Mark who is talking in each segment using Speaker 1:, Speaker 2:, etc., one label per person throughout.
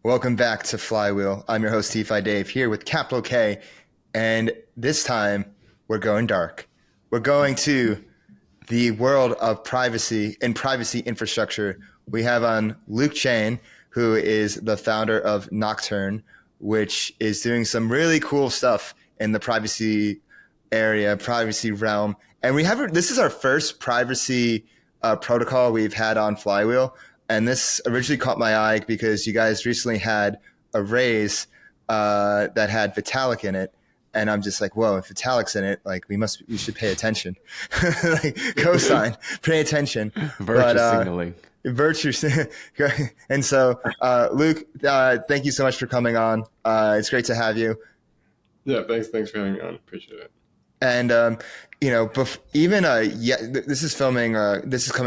Speaker 1: Welcome back to Flywheel. I'm your host, DeFi Dave, here with Capital K. And this time, we're going dark. We're going to the world of privacy and privacy infrastructure. We have on Luke Chain, who is the founder of Nocturne, which is doing some really cool stuff in the privacy area, privacy realm. And this is our first privacy protocol we've had on Flywheel. And this originally caught my eye because you guys recently had a raise that had Vitalik in it. And I'm just like, whoa, if Vitalik's in it, like we should pay attention. Like cosign, pay attention.
Speaker 2: Signaling.
Speaker 1: And so, Luke, thank you so much for coming on. It's great to have you.
Speaker 3: Yeah, thanks for having me on. Appreciate it.
Speaker 1: And this is coming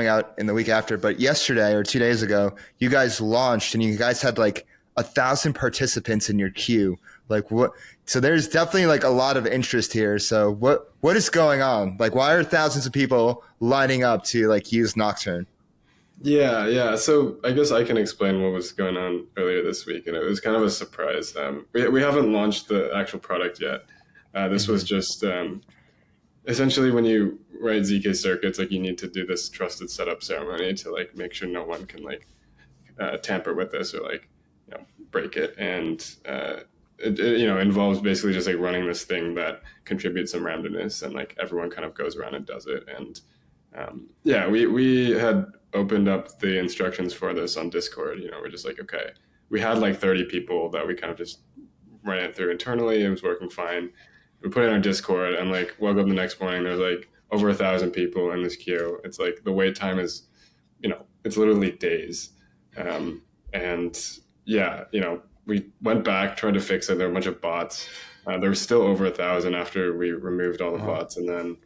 Speaker 1: out in the week after, but yesterday or 2 days ago, you guys launched and you guys had like 1,000 participants in your queue. Like what? So there's definitely like a lot of interest here. So what is going on? Like, why are thousands of people lining up to like use Nocturne?
Speaker 3: Yeah. So I guess I can explain what was going on earlier this week, and it was kind of a surprise. We haven't launched the actual product yet. This was just essentially when you write ZK circuits, like you need to do this trusted setup ceremony to like make sure no one can like tamper with this or like break it, and it involves basically just like running this thing that contributes some randomness, and like everyone kind of goes around and does it. And we had opened up the instructions for this on Discord. We're just like, okay, we had like 30 people that we kind of just ran it through internally. It was working fine. We put it on our Discord, and like woke up the next morning, there's like over 1,000 people in this queue. It's like the wait time is, it's literally days. We went back, tried to fix it. There were a bunch of bots. There was still over 1,000 after we removed all the bots. And then,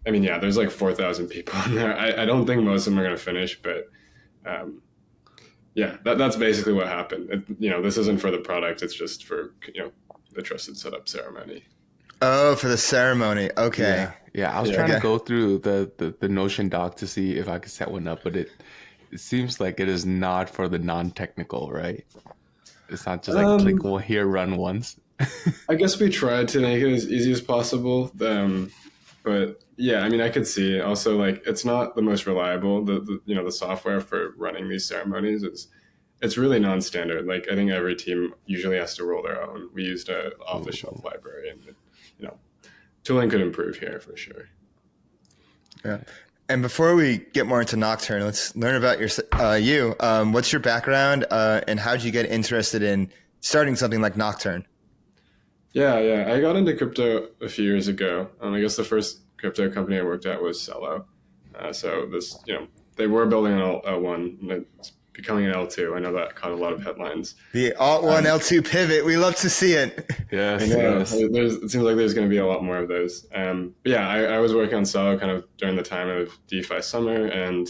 Speaker 3: there's like 4,000 people in there. I don't think most of them are going to finish, but that's basically what happened. This isn't for the product. It's just for, the trusted setup ceremony.
Speaker 1: Oh, for the ceremony. Okay.
Speaker 2: Yeah. I was trying to go through the Notion doc to see if I could set one up, but it seems like it is not for the non-technical, right? It's not just like click one here, run once.
Speaker 3: I guess we tried to make it as easy as possible. But yeah, I could see also like it's not the most reliable. The software for running these ceremonies it's really non-standard. Like I think every team usually has to roll their own. We used a off-the-shelf library, and tooling could improve here for sure.
Speaker 1: Yeah. And before we get more into Nocturne, let's learn about you. What's your background, and how did you get interested in starting something like Nocturne?
Speaker 3: Yeah. I got into crypto a few years ago. I guess the first crypto company I worked at was Cello. So this, they were building an L1, and it's becoming an L2. I know that caught a lot of headlines.
Speaker 1: The Alt1 L2 pivot. We love to see it.
Speaker 3: Yes. It seems like there's going to be a lot more of those. I was working on Cello kind of during the time of DeFi summer, and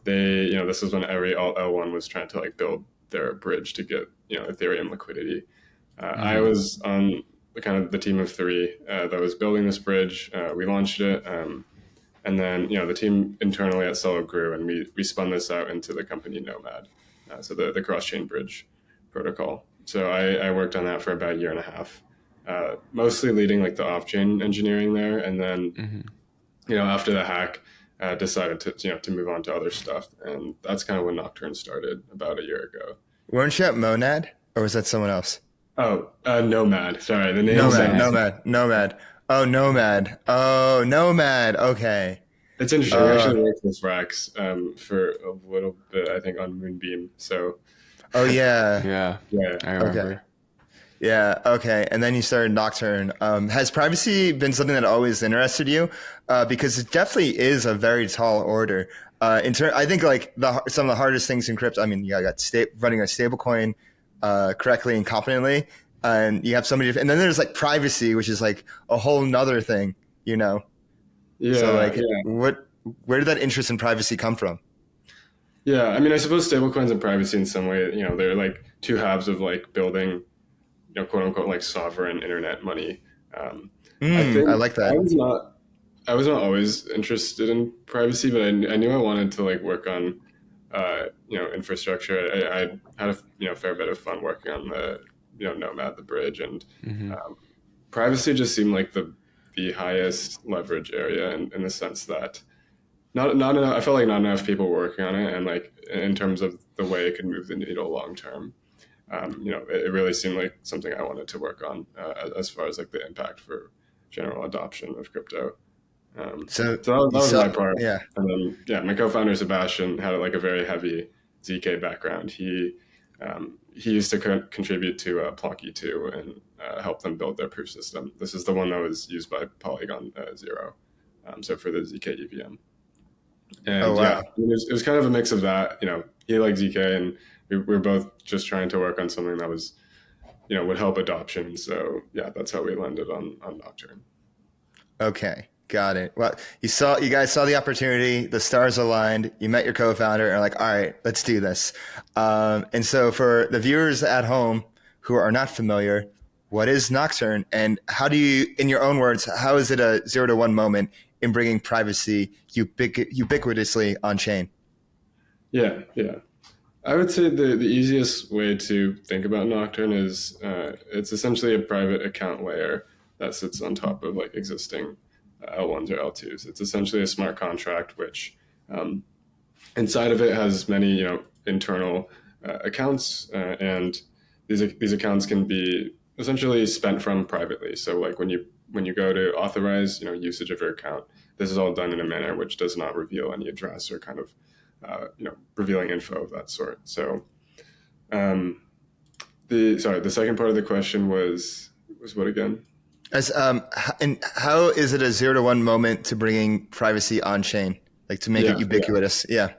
Speaker 3: they, this is when every Alt L1 was trying to like build their bridge to get, Ethereum liquidity. I was on the team of 3 that was building this bridge. We launched it. And then, the team internally at Cello grew, and we spun this out into the company Nomad, so the cross-chain bridge protocol. So I worked on that for about a year and a half, mostly leading like the off-chain engineering there. And then, after the hack, decided to move on to other stuff. And that's kind of when Nocturne started about a year ago.
Speaker 1: Weren't you at Monad, or was that someone else?
Speaker 3: Oh, Nomad. Sorry, the name
Speaker 1: Nomad. Oh, Nomad. Okay.
Speaker 3: It's interesting. I actually worked with Frax for a little bit, I think, on Moonbeam. So.
Speaker 1: Oh, yeah.
Speaker 2: Yeah. I remember.
Speaker 1: Okay. Yeah. Okay. And then you started Nocturne. Has privacy been something that always interested you? Because it definitely is a very tall order. I think like some of the hardest things in crypto. You got running a stablecoin correctly and competently. And you have so many different, and then there's like privacy, which is like a whole nother thing, Yeah. So where did that interest in privacy come from?
Speaker 3: Yeah. I suppose stablecoins and privacy in some way, they're like two halves of like building, quote unquote, like sovereign internet money.
Speaker 1: I like that.
Speaker 3: I was not always interested in privacy, but I knew I wanted to like work on infrastructure. I had a fair bit of fun working on the Nomad, the bridge, and privacy just seemed like the highest leverage area in the sense that not enough. I felt like not enough people were working on it, and like in terms of the way it could move the needle long term. It really seemed like something I wanted to work on as far as like the impact for general adoption of crypto. So that was my part.
Speaker 1: Yeah.
Speaker 3: And then, my co-founder Sebastian had like a very heavy ZK background. He used to contribute to Plonky2 and help them build their proof system. This is the one that was used by Polygon Zero. So for the ZK EVM. And
Speaker 1: oh, wow.
Speaker 3: it was kind of a mix of that. He liked ZK, and we were both just trying to work on something that was, would help adoption. So yeah, that's how we landed on Nocturne.
Speaker 1: Okay. Got it. Well, you guys saw the opportunity, the stars aligned, you met your co-founder and are like, all right, let's do this. And so for the viewers at home who are not familiar, what is Nocturne, and how do you, in your own words, how is it a 0 to 1 moment in bringing privacy ubiquitously on chain?
Speaker 3: Yeah. I would say the easiest way to think about Nocturne is it's essentially a private account layer that sits on top of like existing L1s or L2s. It's essentially a smart contract, which inside of it has many internal accounts, and these accounts can be essentially spent from privately. So like when you go to authorize usage of your account, this is all done in a manner which does not reveal any address or kind of revealing info of that sort. So the second part of the question was what again?
Speaker 1: And how is it a 0 to 1 moment to bringing privacy on chain, like to make it ubiquitous? Yeah.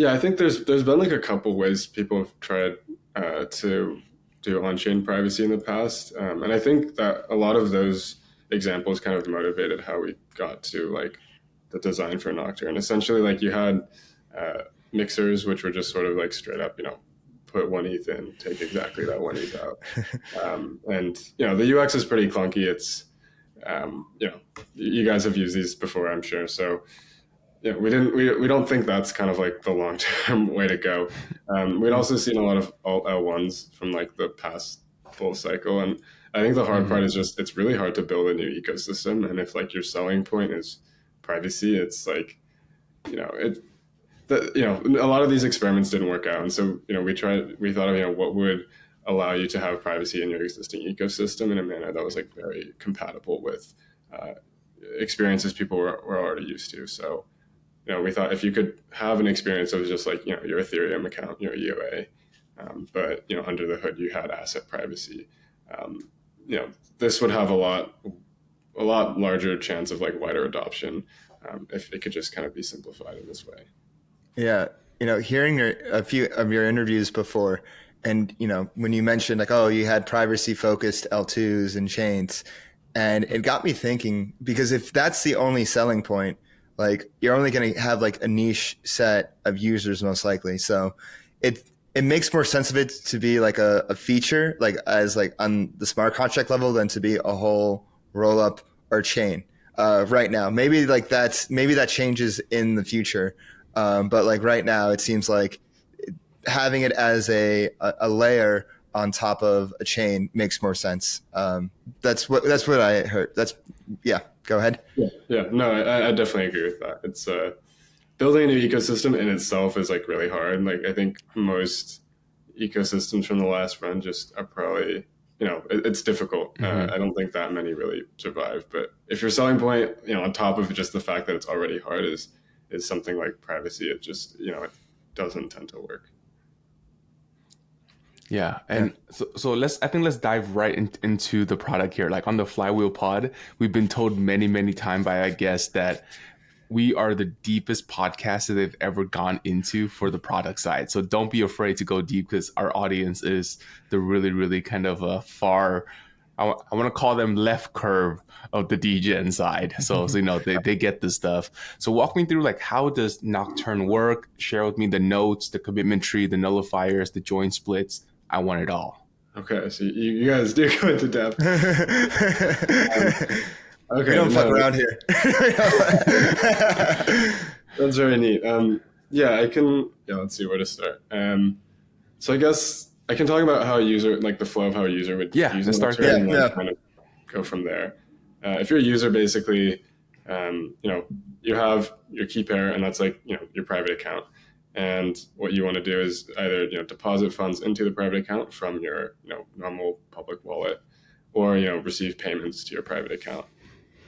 Speaker 3: I think there's been like a couple ways people have tried to do on-chain privacy in the past, and I think that a lot of those examples kind of motivated how we got to like the design for Nocturne. Essentially, like you had mixers which were just sort of like straight up, put 1 ETH in, take exactly that 1 ETH out. And the UX is pretty clunky. It's you guys have used these before, I'm sure. So we don't think that's kind of like the long-term way to go. We'd also seen a lot of alt L1s from like the past full cycle, and I think the hard part is just it's really hard to build a new ecosystem. And if like your selling point is privacy, it's like a lot of these experiments didn't work out, and so we thought of what would allow you to have privacy in your existing ecosystem in a manner that was like very compatible with experiences people were already used to. So we thought if you could have an experience that was just like your Ethereum account, your EOA, but under the hood you had asset privacy, this would have a lot larger chance of like wider adoption if it could just kind of be simplified in this way.
Speaker 1: Yeah, hearing a few of your interviews before, and when you mentioned like, oh, you had privacy focused L2s and chains, and it got me thinking, because if that's the only selling point, like you're only going to have like a niche set of users most likely. So it makes more sense of it to be like a feature, like as like on the smart contract level, than to be a whole roll up or chain right now. Maybe that changes in the future. But like right now, it seems like having it as a layer on top of a chain makes more sense. That's what I heard. Go ahead.
Speaker 3: Yeah. No, I definitely agree with that. It's building a new ecosystem in itself is like really hard. Like I think most ecosystems from the last run just are probably it's difficult. I don't think that many really survive. But if your selling point, on top of just the fact that it's already hard is something like privacy, it just it doesn't tend to work.
Speaker 2: Yeah, and so let's dive right into the product here. Like on the Flywheel pod, we've been told many times by our guests that we are the deepest podcast that they've ever gone into for the product side. So don't be afraid to go deep, because our audience is the really kind of a far, I want to call them left curve of the DGen side. So they get this stuff. So walk me through like, how does Nocturne work? Share with me the notes, the commitment tree, the nullifiers, the join splits. I want it all.
Speaker 3: Okay, so you guys do go into depth.
Speaker 1: Okay, we don't fuck around here.
Speaker 3: That's very neat. Yeah, I can. Yeah, let's see where to start. So I guess I can talk about how a user, like the flow of how a user would
Speaker 2: Yeah,
Speaker 3: use
Speaker 2: let's start
Speaker 3: Nocturne,
Speaker 2: there.
Speaker 3: and then
Speaker 1: Yeah.
Speaker 3: kind of go from there. If you're a user, basically, you have your key pair, and that's like your private account. And what you want to do is either deposit funds into the private account from your normal public wallet, or receive payments to your private account.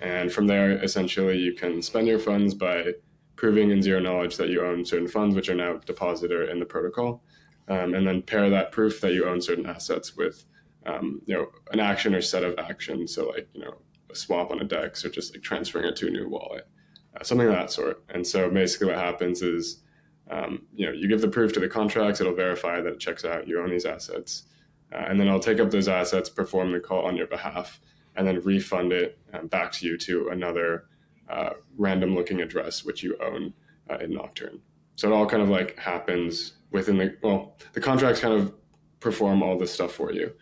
Speaker 3: And from there, essentially, you can spend your funds by proving in zero knowledge that you own certain funds, which are now deposited in the protocol, and then pair that proof that you own certain assets with, an action or set of actions. So, like, a swap on a DEX, or just like transferring it to a new wallet, something of that sort. And so, basically, what happens is, you give the proof to the contracts. It'll verify that it checks out you own these assets, and then it'll take up those assets, perform the call on your behalf, and then refund it back to you to another random looking address which you own in Nocturne. So it all kind of like happens within the contracts kind of perform all this stuff for you.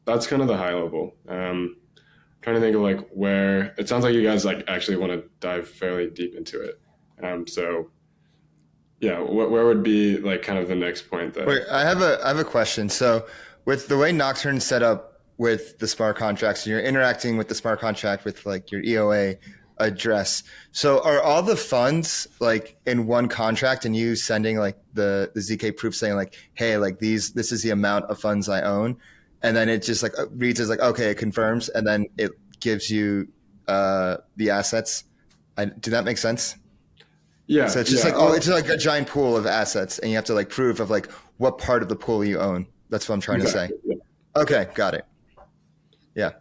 Speaker 3: That's kind of the high level. Trying to think of like where it sounds like you guys like actually want to dive fairly deep into it. So yeah, where would be like kind of the next point that?
Speaker 1: Wait, I have a question. So with the way Nocturne's set up with the smart contracts, and you're interacting with the smart contract with like your EOA address. So are all the funds like in one contract, and you sending like the ZK proof saying like, hey, like this is the amount of funds I own, and then it just like reads as like, okay, it confirms, and then it gives you the assets. Do that make sense?
Speaker 3: Yeah.
Speaker 1: So it's just it's like a giant pool of assets, and you have to like prove of like what part of the pool you own. That's what I'm trying to say.
Speaker 3: Yeah.
Speaker 1: Okay, got it. Yeah.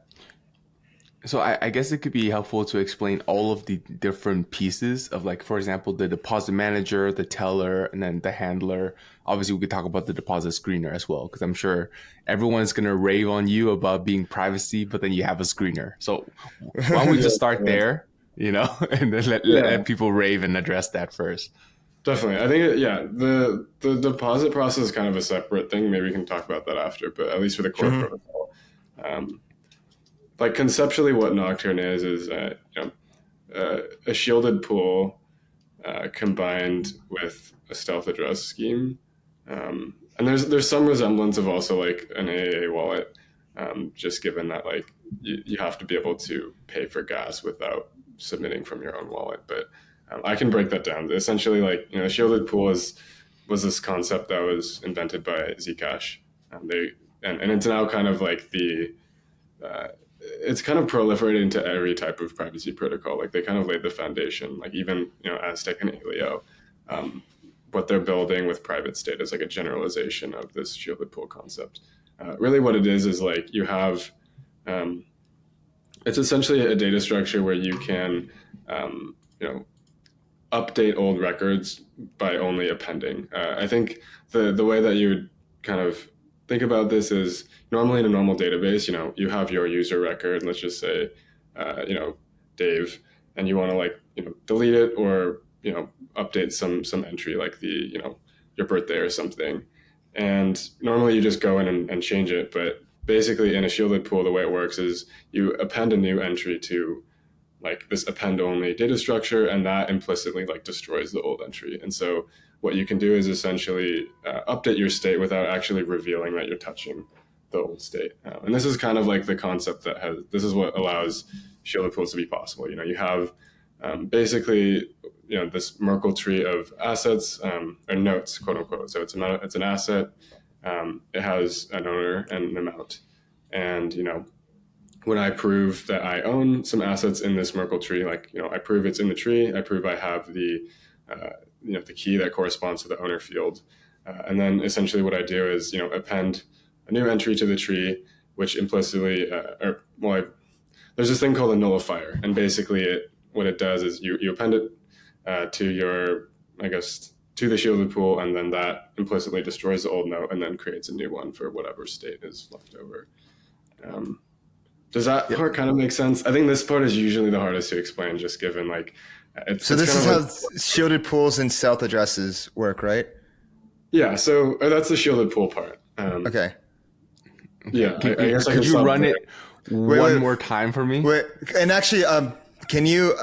Speaker 2: So I guess it could be helpful to explain all of the different pieces of, like, for example, the deposit manager, the teller, and then the handler. Obviously, we could talk about the deposit screener as well, because I'm sure everyone's going to rave on you about being privacy, but then you have a screener. So why don't we just start there, and then let people rave and address that first.
Speaker 3: Definitely. I think, the deposit process is kind of a separate thing. Maybe we can talk about that after, but at least for the core protocol. Like conceptually what Nocturne is a shielded pool combined with a stealth address scheme. And there's some resemblance of also like an AAA wallet, just given that like you have to be able to pay for gas without submitting from your own wallet. But I can break that down. Essentially, like, a shielded pool was this concept that was invented by Zcash. And it's now kind of like it's kind of proliferated into every type of privacy protocol. Like they kind of laid the foundation, like even, Aztec and Alio, what they're building with private state is like a generalization of this shielded pool concept. Really what it is like you have, it's essentially a data structure where you can, update old records by only appending. I think the way that you would kind of think about this is normally in a normal database, you have your user record, let's just say, Dave, and you want to delete it or, update some entry like your birthday or something. And normally you just go in and change it. But basically in a shielded pool, the way it works is you append a new entry to like this append only data structure, and that implicitly like destroys the old entry. And so what you can do is essentially update your state without actually revealing that you're touching the old state. And this is kind of like the concept this is what allows shielded pools to be possible. You have basically, this Merkle tree of assets or notes, quote unquote. So it's an asset. It has an owner and an amount. And, when I prove that I own some assets in this Merkle tree, like, I prove it's in the tree, I prove I have the key that corresponds to the owner field. And then essentially what I do is, append a new entry to the tree, which implicitly, there's this thing called a nullifier. And basically what it does is you append it to to the shielded pool, and then that implicitly destroys the old note and then creates a new one for whatever state is left over. Does that part kind of make sense? I think this part is usually the hardest to explain, just given like
Speaker 1: this is how shielded pools and stealth addresses work, right?
Speaker 3: Yeah, so that's the shielded pool part.
Speaker 1: Okay.
Speaker 3: Yeah, I guess
Speaker 2: could you run it one more time for me?
Speaker 1: And actually, can you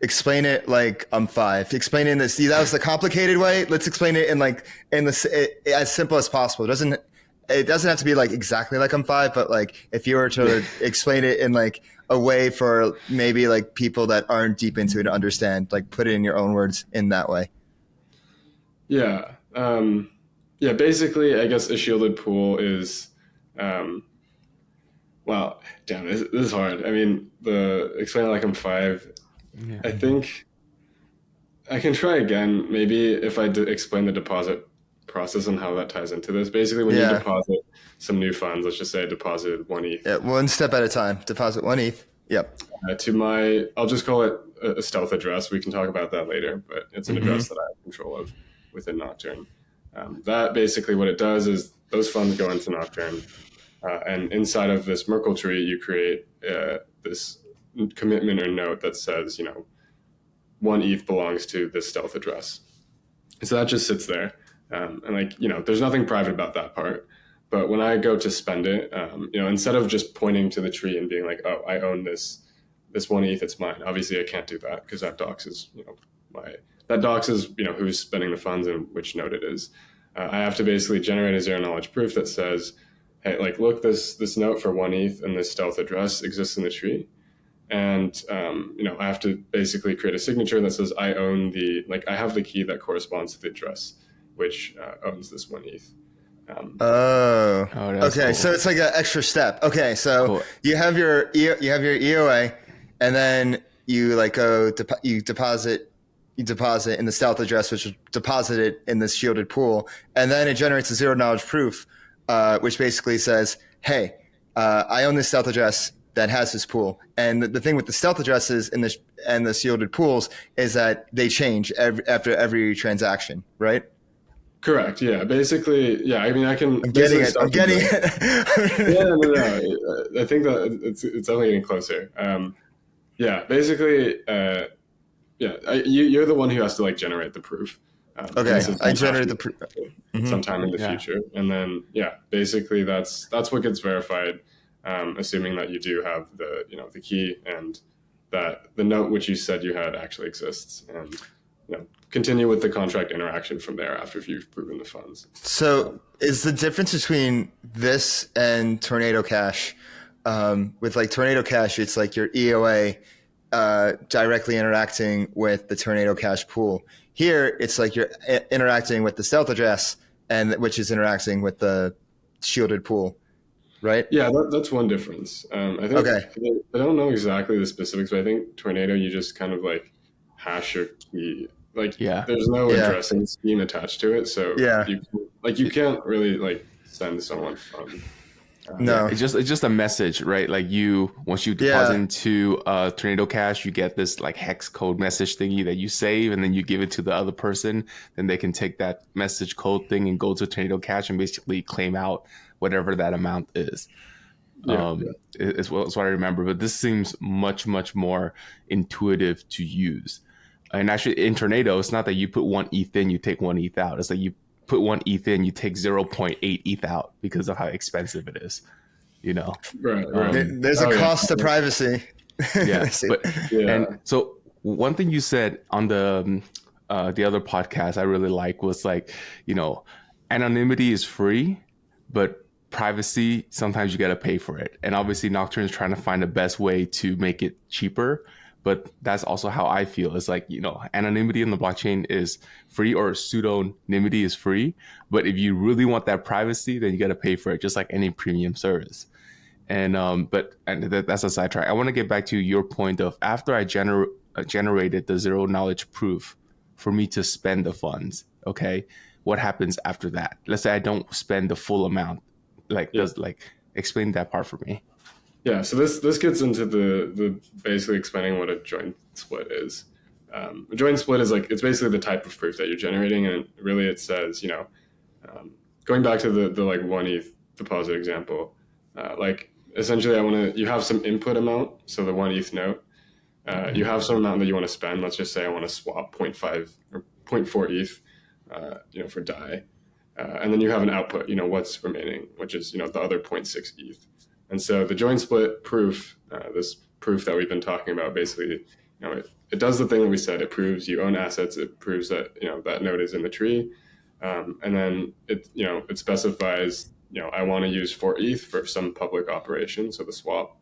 Speaker 1: explain it like I'm five. Explain it in this. That was the complicated way. Let's explain it in as simple as possible. It doesn't have to be like exactly like I'm five, but like if you were to explain it in like a way for maybe like people that aren't deep into it to understand, like put it in your own words in that way.
Speaker 3: Yeah. Yeah. Basically, I guess a shielded pool is, well, damn, this is hard. I mean, explain it like I'm five.
Speaker 2: Yeah.
Speaker 3: I think I can try again. Maybe if I explain the deposit process and how that ties into this. Basically, when you deposit some new funds, let's just say I deposited 1 ETH.
Speaker 1: Yeah, one step at a time. Deposit 1 ETH. Yep.
Speaker 3: I'll just call it a stealth address. We can talk about that later, but it's an address that I have control of within Nocturne. That basically what it does is those funds go into Nocturne, and inside of this Merkle tree, you create this commitment or note that says, 1 ETH belongs to this stealth address. So that just sits there. And there's nothing private about that part. But when I go to spend it, instead of just pointing to the tree and being like, oh, I own this 1 ETH, it's mine. Obviously, I can't do that because that doxes, who's spending the funds and which node it is. I have to basically generate a zero knowledge proof that says, hey, look, this note for 1 ETH and this stealth address exists in the tree. And, I have to basically create a signature that says I own I have the key that corresponds to the address, which owns this 1 ETH.
Speaker 1: Okay.
Speaker 2: Cool.
Speaker 1: So it's like an extra step. Okay. So
Speaker 2: Cool.
Speaker 1: you have your EOA, and then you you deposit in the stealth address, which is deposited in this shielded pool. And then it generates a zero knowledge proof, which basically says, hey, I own this stealth address that has this pool. And the thing with the stealth addresses and the shielded pools is that they change after every transaction, right?
Speaker 3: Correct. Yeah. Basically, yeah. I mean, I'm
Speaker 1: getting it.
Speaker 3: Yeah. No. I think that it's definitely getting closer. Yeah. Basically, you're the one who has to generate the proof.
Speaker 1: Okay. I generated the proof
Speaker 3: sometime in the future, and then basically that's what gets verified, assuming that you do have the key and that the note which you said you had actually exists, and continue with the contract interaction from there after you've proven the funds.
Speaker 1: So is the difference between this and Tornado Cash, with Tornado Cash, it's like your EOA directly interacting with the Tornado Cash pool. Here, it's like you're interacting with the stealth address, and which is interacting with the shielded pool, right?
Speaker 3: Yeah, that's one difference. I think. Okay. I don't know exactly the specifics, but I think Tornado, you just kind of hash your key. There's no addressing scheme attached to it, so you can't really send someone from.
Speaker 1: No,
Speaker 2: it's just a message, right? Once you deposit into Tornado Cash, you get this hex code message thingy that you save, and then you give it to the other person. Then they can take that message code thing and go to Tornado Cash and basically claim out whatever that amount is. Is what I remember. But this seems much more intuitive to use. And actually, in Tornado, it's not that you put 1 ETH in, you take 1 ETH out. It's you put 1 ETH in, you take 0.8 ETH out because of how expensive it is.
Speaker 3: Right.
Speaker 1: There's a cost to privacy.
Speaker 2: And so one thing you said on the other podcast I really like was anonymity is free, but privacy sometimes you got to pay for it. And obviously, Nocturne is trying to find the best way to make it cheaper. But that's also how I feel. It's anonymity in the blockchain is free, or pseudonymity is free. But if you really want that privacy, then you got to pay for it, just like any premium service. And that's a sidetrack. I want to get back to your point of after I generated the zero knowledge proof for me to spend the funds. Okay, what happens after that? Let's say I don't spend the full amount. Explain that part for me.
Speaker 3: Yeah, so this gets into the basically explaining what a joint split is. A joint split is it's basically the type of proof that you're generating, and really it says, going back to the 1 ETH deposit example, essentially you have some input amount, so the 1 ETH note, you have some amount that you want to spend. Let's just say I want to swap 0.5 or 0.4 ETH, for DAI, and then you have an output, what's remaining, which is the other 0.6 ETH. And so the joint split proof, this proof that we've been talking about, basically it does the thing that we said. It proves you own assets. It proves that that node is in the tree, and then it specifies I want to use FrxETH for some public operation, so the swap,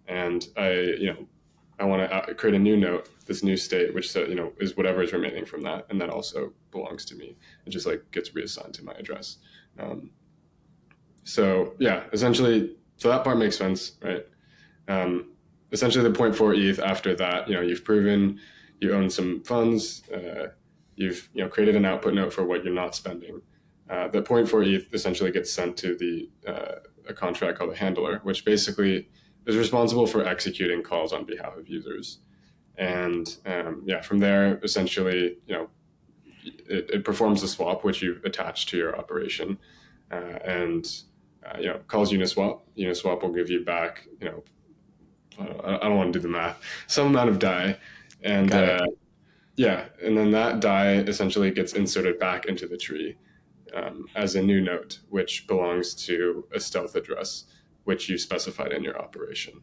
Speaker 3: and I want to create a new node, this new state, which is whatever is remaining from that, and that also belongs to me. It just gets reassigned to my address. So yeah, essentially, so that part makes sense, right? Essentially, the point FrxETH after that, you've proven you own some funds, you've created an output note for what you're not spending. The point FrxETH essentially gets sent to a contract called a handler, which basically is responsible for executing calls on behalf of users. And from there, essentially, it performs the swap, which you attach to your operation, and calls Uniswap. Uniswap will give you back, I don't want to do the math, some amount of DAI, and and then that DAI essentially gets inserted back into the tree as a new node, which belongs to a stealth address, which you specified in your operation.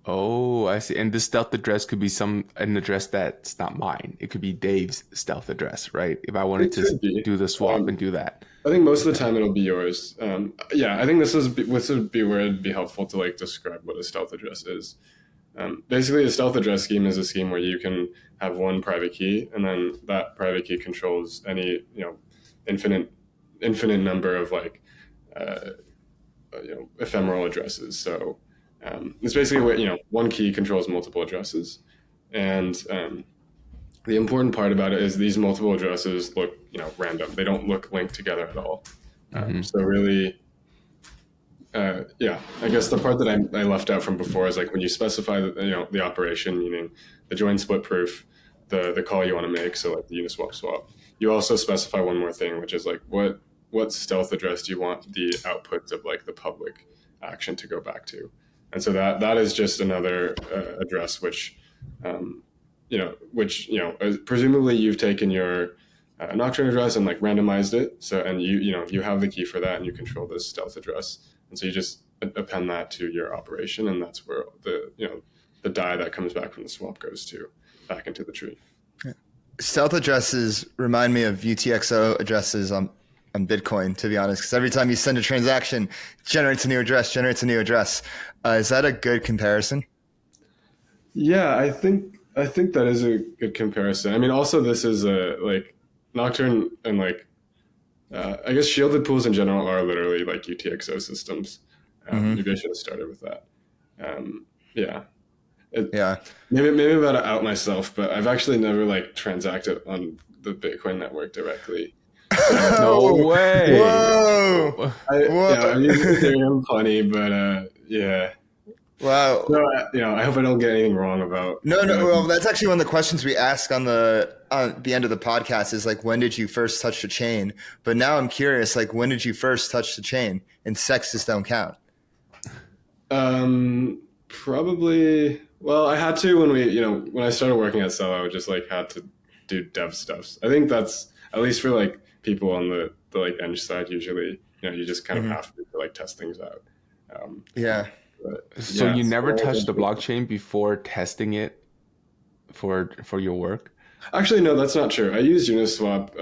Speaker 2: Oh, I see. And this stealth address could be an address that's not mine. It could be Dave's stealth address, right? If I wanted to do the swap and do that.
Speaker 3: I think most of the time it'll be yours. I think this would be where it'd be helpful to describe what a stealth address is. Basically, a stealth address scheme is a scheme where you can have one private key, and then that private key controls any infinite number of ephemeral addresses. So it's basically what one key controls multiple addresses, and the important part about it is these multiple addresses look random. They don't look linked together at all. So really, I guess the part that I left out from before is when you specify the operation, meaning the join split proof, the call you want to make, so the Uniswap swap. You also specify one more thing, which is what stealth address do you want the outputs of the public action to go back to? And so that is just another address which presumably you've taken your Nocturne address and randomized it. So and you have the key for that, and you control this stealth address. And so you just append that to your operation, and that's where the DAI that comes back from the swap goes to back into the tree.
Speaker 1: Stealth addresses remind me of UTXO addresses on Bitcoin, to be honest, because every time you send a transaction, it generates a new address. Is that a good comparison?
Speaker 3: Yeah, I think that is a good comparison. I mean, also this is Nocturne and I guess shielded pools in general are literally UTXO systems. Maybe I should have started with that. Maybe I'm about to out myself, but I've actually never transacted on the Bitcoin network directly.
Speaker 2: No way!
Speaker 1: Whoa!
Speaker 3: I'm using Ethereum plenty, but yeah.
Speaker 1: Wow.
Speaker 3: So, I hope I don't get anything wrong about.
Speaker 1: No. Well, that's actually one of the questions we ask on the end of the podcast is when did you first touch the chain? But now I'm curious, when did you first touch the chain? And sexes don't count.
Speaker 3: Probably. Well, I had to when I started working at Celo, I just had to do dev stuff. I think that's at least for people on the Eng side. Usually, you just kind of have to test things out.
Speaker 2: So you never touched the blockchain before testing it for your work?
Speaker 3: Actually, no, that's not true. I used Uniswap.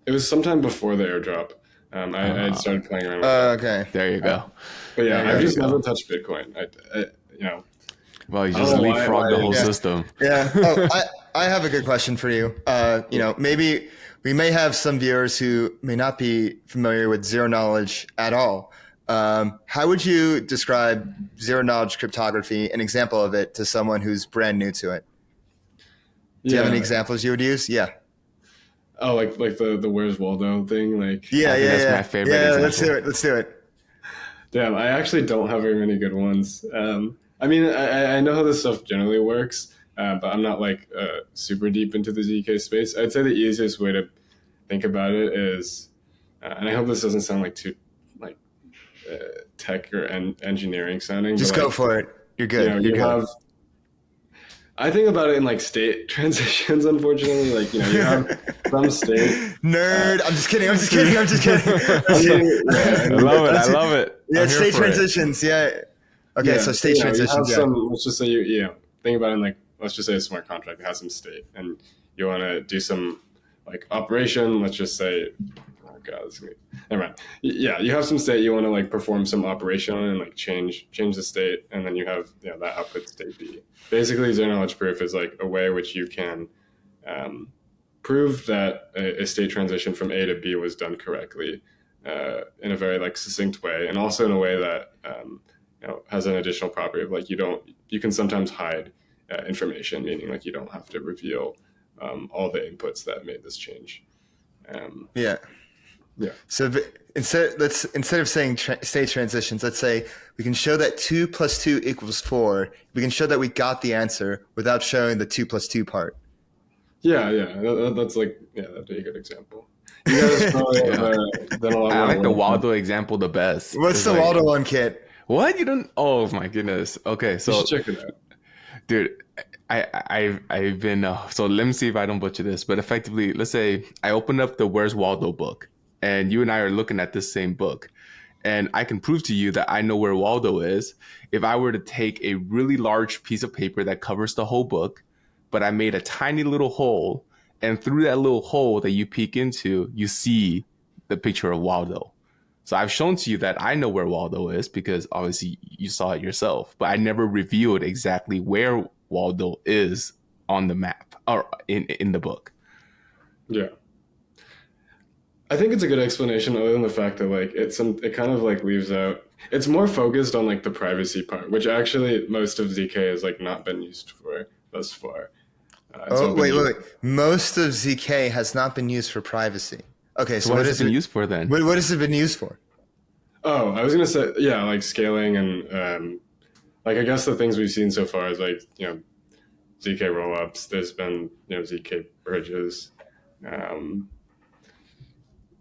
Speaker 3: It was sometime before the airdrop. I had started playing around with it.
Speaker 1: Okay.
Speaker 2: There you go.
Speaker 3: But yeah, I've just never touched Bitcoin.
Speaker 2: Well, you just leapfrog the whole system.
Speaker 1: Yeah. Oh, I have a good question for you. Maybe we may have some viewers who may not be familiar with zero knowledge at all. How would you describe zero knowledge cryptography, an example of it, to someone who's brand new to it? Do you have any examples you would use? Yeah.
Speaker 3: Oh, like the Where's Waldo thing?
Speaker 2: That's my favorite example.
Speaker 1: Let's do it.
Speaker 3: Damn, I actually don't have very many good ones. I mean, I know how this stuff generally works, but I'm not super deep into the ZK space. I'd say the easiest way to think about it is, and I hope this doesn't sound too tech or engineering sounding.
Speaker 1: Just go for it. You're good. You're good.
Speaker 3: I think about it in state transitions. Unfortunately, you have some state.
Speaker 1: Nerd. I'm just kidding. I
Speaker 2: love it.
Speaker 1: Yeah, state transitions. Yeah. Okay, so state transitions.
Speaker 3: Let's just say think about it in like, let's just say a smart contract that has some state, and you want to do some like operation. Let's just say, oh god, never mind. Yeah, you have some state you want to like perform some operation on and like change the state, and then you have that output state B. Basically, zero knowledge proof is like a way which you can prove that a state transition from A to B was done correctly in a very like succinct way, and also in a way that has an additional property of like you can sometimes hide information, meaning like you don't have to reveal all the inputs that made this change.
Speaker 1: Yeah. So instead of saying state transitions, let's say we can show that 2 + 2 = 4. We can show that we got the answer without showing the 2 + 2 part.
Speaker 3: Yeah. That's like, that'd be a good example. You guys probably have done a lot
Speaker 2: I
Speaker 3: more
Speaker 2: like the
Speaker 3: work.
Speaker 2: Waldo example the best.
Speaker 1: What's the Waldo one, Kit?
Speaker 2: What? You don't? Oh my goodness. Okay,
Speaker 3: You
Speaker 2: so
Speaker 3: should check it out.
Speaker 2: dude, I've been so let me see if I don't butcher this, but effectively, let's say I opened up the Where's Waldo book, and you and I are looking at this same book, and I can prove to you that I know where Waldo is if I were to take a really large piece of paper that covers the whole book, but I made a tiny little hole, and through that little hole that you peek into, you see the picture of Waldo. So I've shown to you that I know where Waldo is because obviously you saw it yourself, but I never revealed exactly where Waldo is on the map or in the book.
Speaker 3: Yeah. I think it's a good explanation, other than the fact that like it kind of like leaves out. It's more focused on like the privacy part, which actually most of ZK has like not been used for thus far.
Speaker 1: Wait. Most of ZK has not been used for privacy. Okay, so
Speaker 2: what has it been used for then?
Speaker 1: What has it been used for?
Speaker 3: Oh, I was gonna say like scaling and like I guess the things we've seen so far is like ZK rollups. There's been ZK bridges.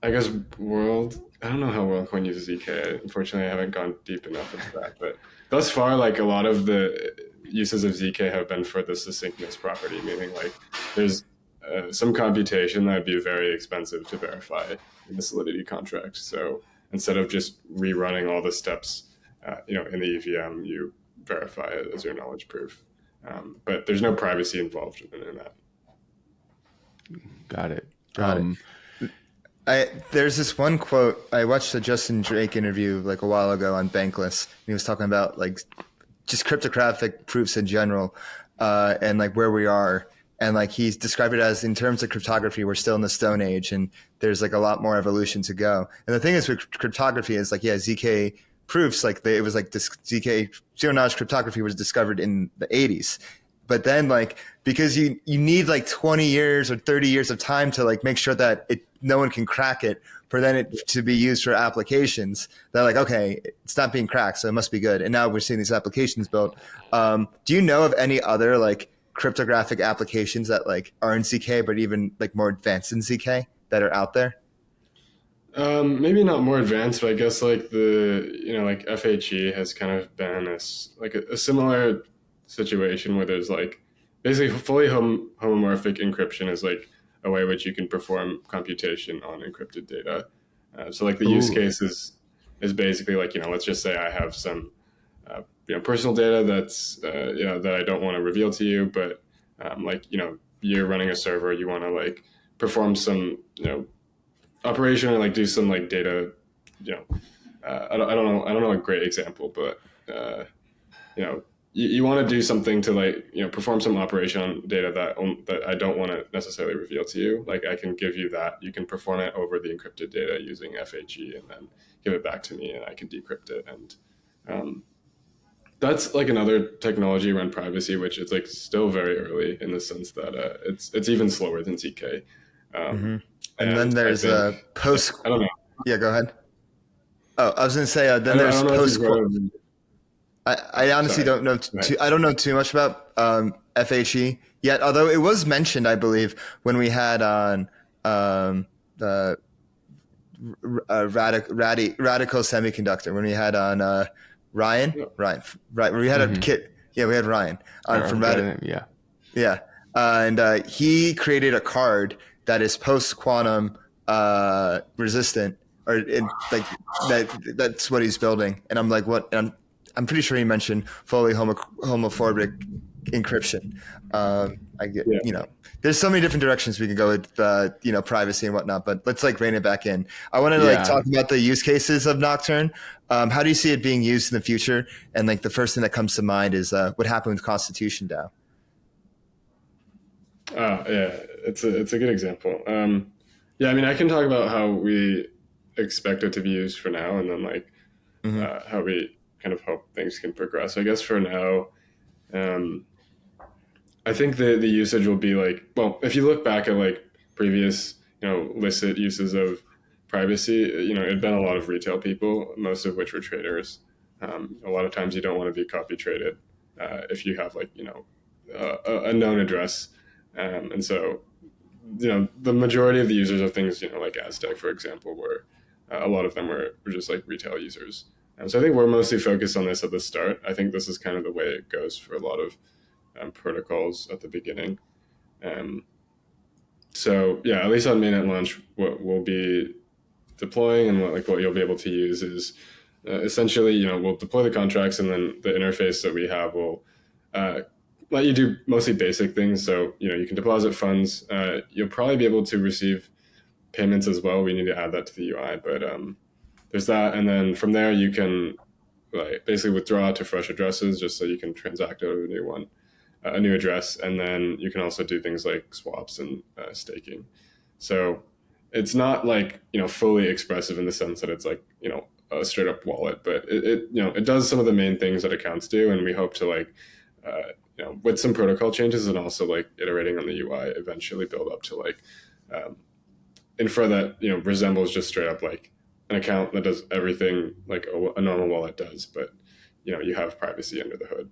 Speaker 3: I guess World. I don't know how WorldCoin uses ZK. Unfortunately, I haven't gone deep enough into that. But thus far, like a lot of the uses of ZK have been for the succinctness property, meaning like there's some computation that would be very expensive to verify in the Solidity contract. So instead of just rerunning all the steps, in the EVM, you verify it as your knowledge proof. But there's no privacy involved in that.
Speaker 2: Got it.
Speaker 1: There's this one quote. I watched a Justin Drake interview like a while ago on Bankless, and he was talking about like just cryptographic proofs in general, and like where we are. And like he's described it as, in terms of cryptography, we're still in the Stone Age, and there's like a lot more evolution to go. And the thing is with cryptography is like, ZK proofs, like it was like this ZK zero knowledge cryptography was discovered in the 80s. But then like, because you need like 20 years or 30 years of time to like make sure that no one can crack it for then it to be used for applications, they're like, okay, it's not being cracked, so it must be good. And now we're seeing these applications built. Do you know of any other like cryptographic applications that like are in ZK, but even like more advanced in ZK that are out there?
Speaker 3: Maybe not more advanced, but I guess like like FHE has kind of been a similar situation where there's like basically fully homomorphic encryption is like a way which you can perform computation on encrypted data. So like the use case is basically like, let's just say I have some personal data that's that I don't want to reveal to you, but you're running a server, you want to like perform some operation or like do some like data. I don't know a great example, but you want to do something to like perform some operation on data that I don't want to necessarily reveal to you. Like I can give you that, you can perform it over the encrypted data using FHE, and then give it back to me, and I can decrypt it. And that's like another technology around privacy, which is like still very early in the sense that it's even slower than ZK.
Speaker 1: And then there's post.
Speaker 3: I don't know.
Speaker 1: Yeah, go ahead. Oh, I was going to say then there's post. I honestly don't know. I don't know too much about FHE yet, although it was mentioned, I believe, when we had on Radical Semiconductor, when we had on Ryan, right? When we had a kit. Yeah, we had Ryan on from Radical. Yeah, and he created a card that is post quantum resistant, or that's what he's building. And I'm like, what? And I'm pretty sure he mentioned fully homomorphic encryption. I get,
Speaker 3: Yeah.
Speaker 1: there's so many different directions we can go with, privacy and whatnot, but let's like rein it back in. I want to
Speaker 2: Yeah.
Speaker 1: talk about the use cases of Nocturne. How do you see it being used in the future? And like the first thing that comes to mind is what happened with Constitution DAO.
Speaker 3: Yeah, it's a good example. Yeah, I mean, I can talk about how we expect it to be used for now, and then like how we kind of hope things can progress. I guess for now, um, I think the usage will be like, well, if you look back at like previous, licit uses of privacy, it'd been a lot of retail people, most of which were traders. A lot of times you don't want to be copy traded if you have like, a known address. And so, the majority of the users of things, like Aztec, for example, were a lot of them were just like retail users. So I think we're mostly focused on this at the start. I think this is kind of the way it goes for a lot of protocols at the beginning. So yeah, at least on mainnet launch, what we'll be deploying and what you'll be able to use is essentially, we'll deploy the contracts, and then the interface that we have will let you do mostly basic things. So, you can deposit funds. You'll probably be able to receive payments as well. We need to add that to the UI, but there's that. And then from there, you can like basically withdraw to fresh addresses just so you can transact out of a new one, a new address. And then you can also do things like swaps and staking. So it's not like, fully expressive in the sense that it's like, a straight up wallet, but it does some of the main things that accounts do. And we hope to like, with some protocol changes and also like iterating on the UI, eventually build up to like infra that, resembles just straight up like an account that does everything like a normal wallet does, but you have privacy under the hood.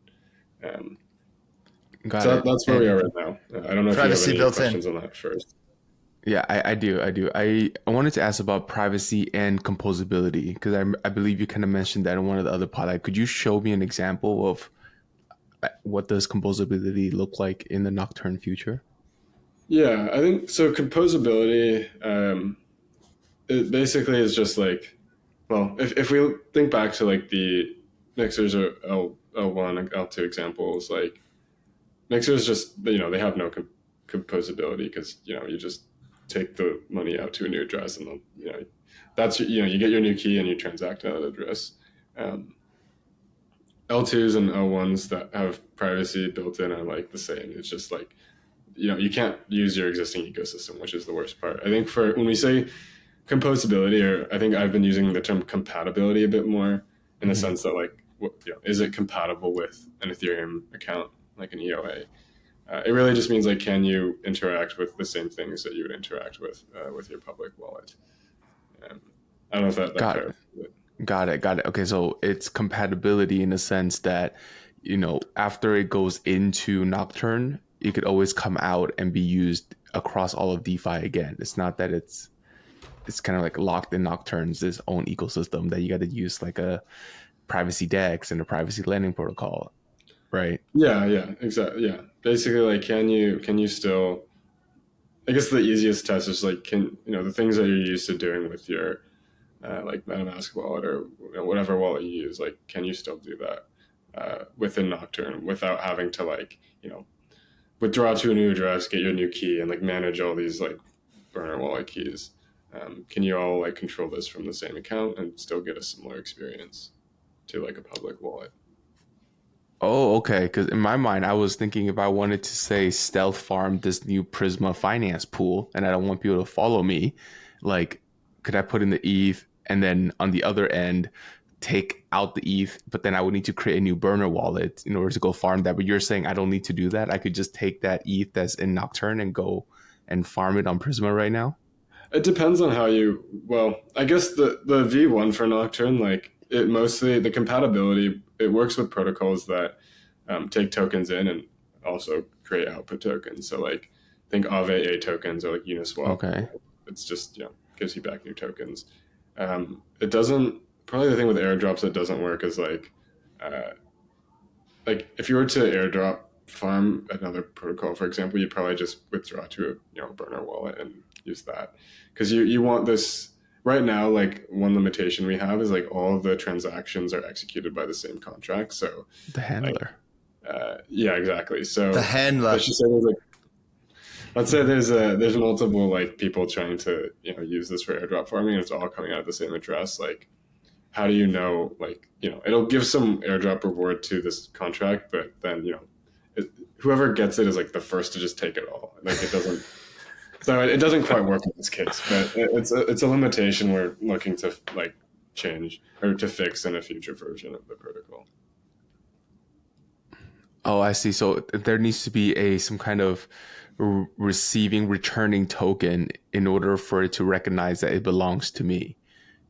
Speaker 3: So that's where we are right now. I don't know if you have any questions on that first.
Speaker 2: Yeah, I do. I wanted to ask about privacy and composability, because I believe you kind of mentioned that in one of the other pod. Could you show me an example of what does composability look like in the Nocturne future?
Speaker 3: Yeah, I think so. Composability, it basically is just like, well, if we think back to like the mixers or L1, L2 examples, like mixers just, they have no composability because, you just take the money out to a new address, and that's, you get your new key and you transact that address. L2s and L1s that have privacy built in are like the same. It's just like, you can't use your existing ecosystem, which is the worst part. I think for when we say composability, or I think I've been using the term compatibility a bit more in the sense that like, is it compatible with an Ethereum account, like an EOA? It really just means like, can you interact with the same things that you would interact with your public wallet? I don't know if that clarifies it.
Speaker 2: Got it. Okay, so it's compatibility in the sense that, after it goes into Nocturne, it could always come out and be used across all of DeFi again. It's not that it's kind of like locked in Nocturne's its own ecosystem that you got to use like a privacy DEX and a privacy lending protocol, right?
Speaker 3: Yeah, exactly. Yeah, basically, like, can you still? I guess the easiest test is like, the things that you're used to doing with your like MetaMask wallet or whatever wallet you use, like, can you still do that within Nocturne without having to like, withdraw to a new address, get your new key, and like manage all these like burner wallet keys? Can you all like control this from the same account and still get a similar experience to like a public wallet?
Speaker 2: Oh, okay. Because in my mind, I was thinking if I wanted to say stealth farm this new Prisma finance pool, and I don't want people to follow me, like, could I put in the ETH and then on the other end take out the ETH, but then I would need to create a new burner wallet in order to go farm that. But you're saying I don't need to do that. I could just take that ETH that's in Nocturne and go and farm it on Prisma right now.
Speaker 3: It depends on how you, well, I guess the V1 for Nocturne, like it mostly, the compatibility, it works with protocols that take tokens in and also create output tokens. So like, think Aave tokens or like Uniswap.
Speaker 2: Okay.
Speaker 3: It's just, gives you back new tokens. It doesn't, probably the thing with airdrops that doesn't work is like if you were to airdrop farm another protocol, for example, you'd probably just withdraw to a burner wallet and use that, because you want this right now. Like, one limitation we have is like all of the transactions are executed by the same contract. So
Speaker 2: The handler.
Speaker 3: Yeah, exactly. So
Speaker 1: The handler.
Speaker 3: let's say there's multiple like people trying to use this for airdrop farming, and it's all coming out of the same address. Like, how do you know? Like, it'll give some airdrop reward to this contract, but then whoever gets it is like the first to just take it all. Like, it doesn't. So it doesn't quite work in this case, but it's a limitation we're looking to like change or to fix in a future version of the protocol.
Speaker 2: Oh, I see. So there needs to be some kind of returning token in order for it to recognize that it belongs to me.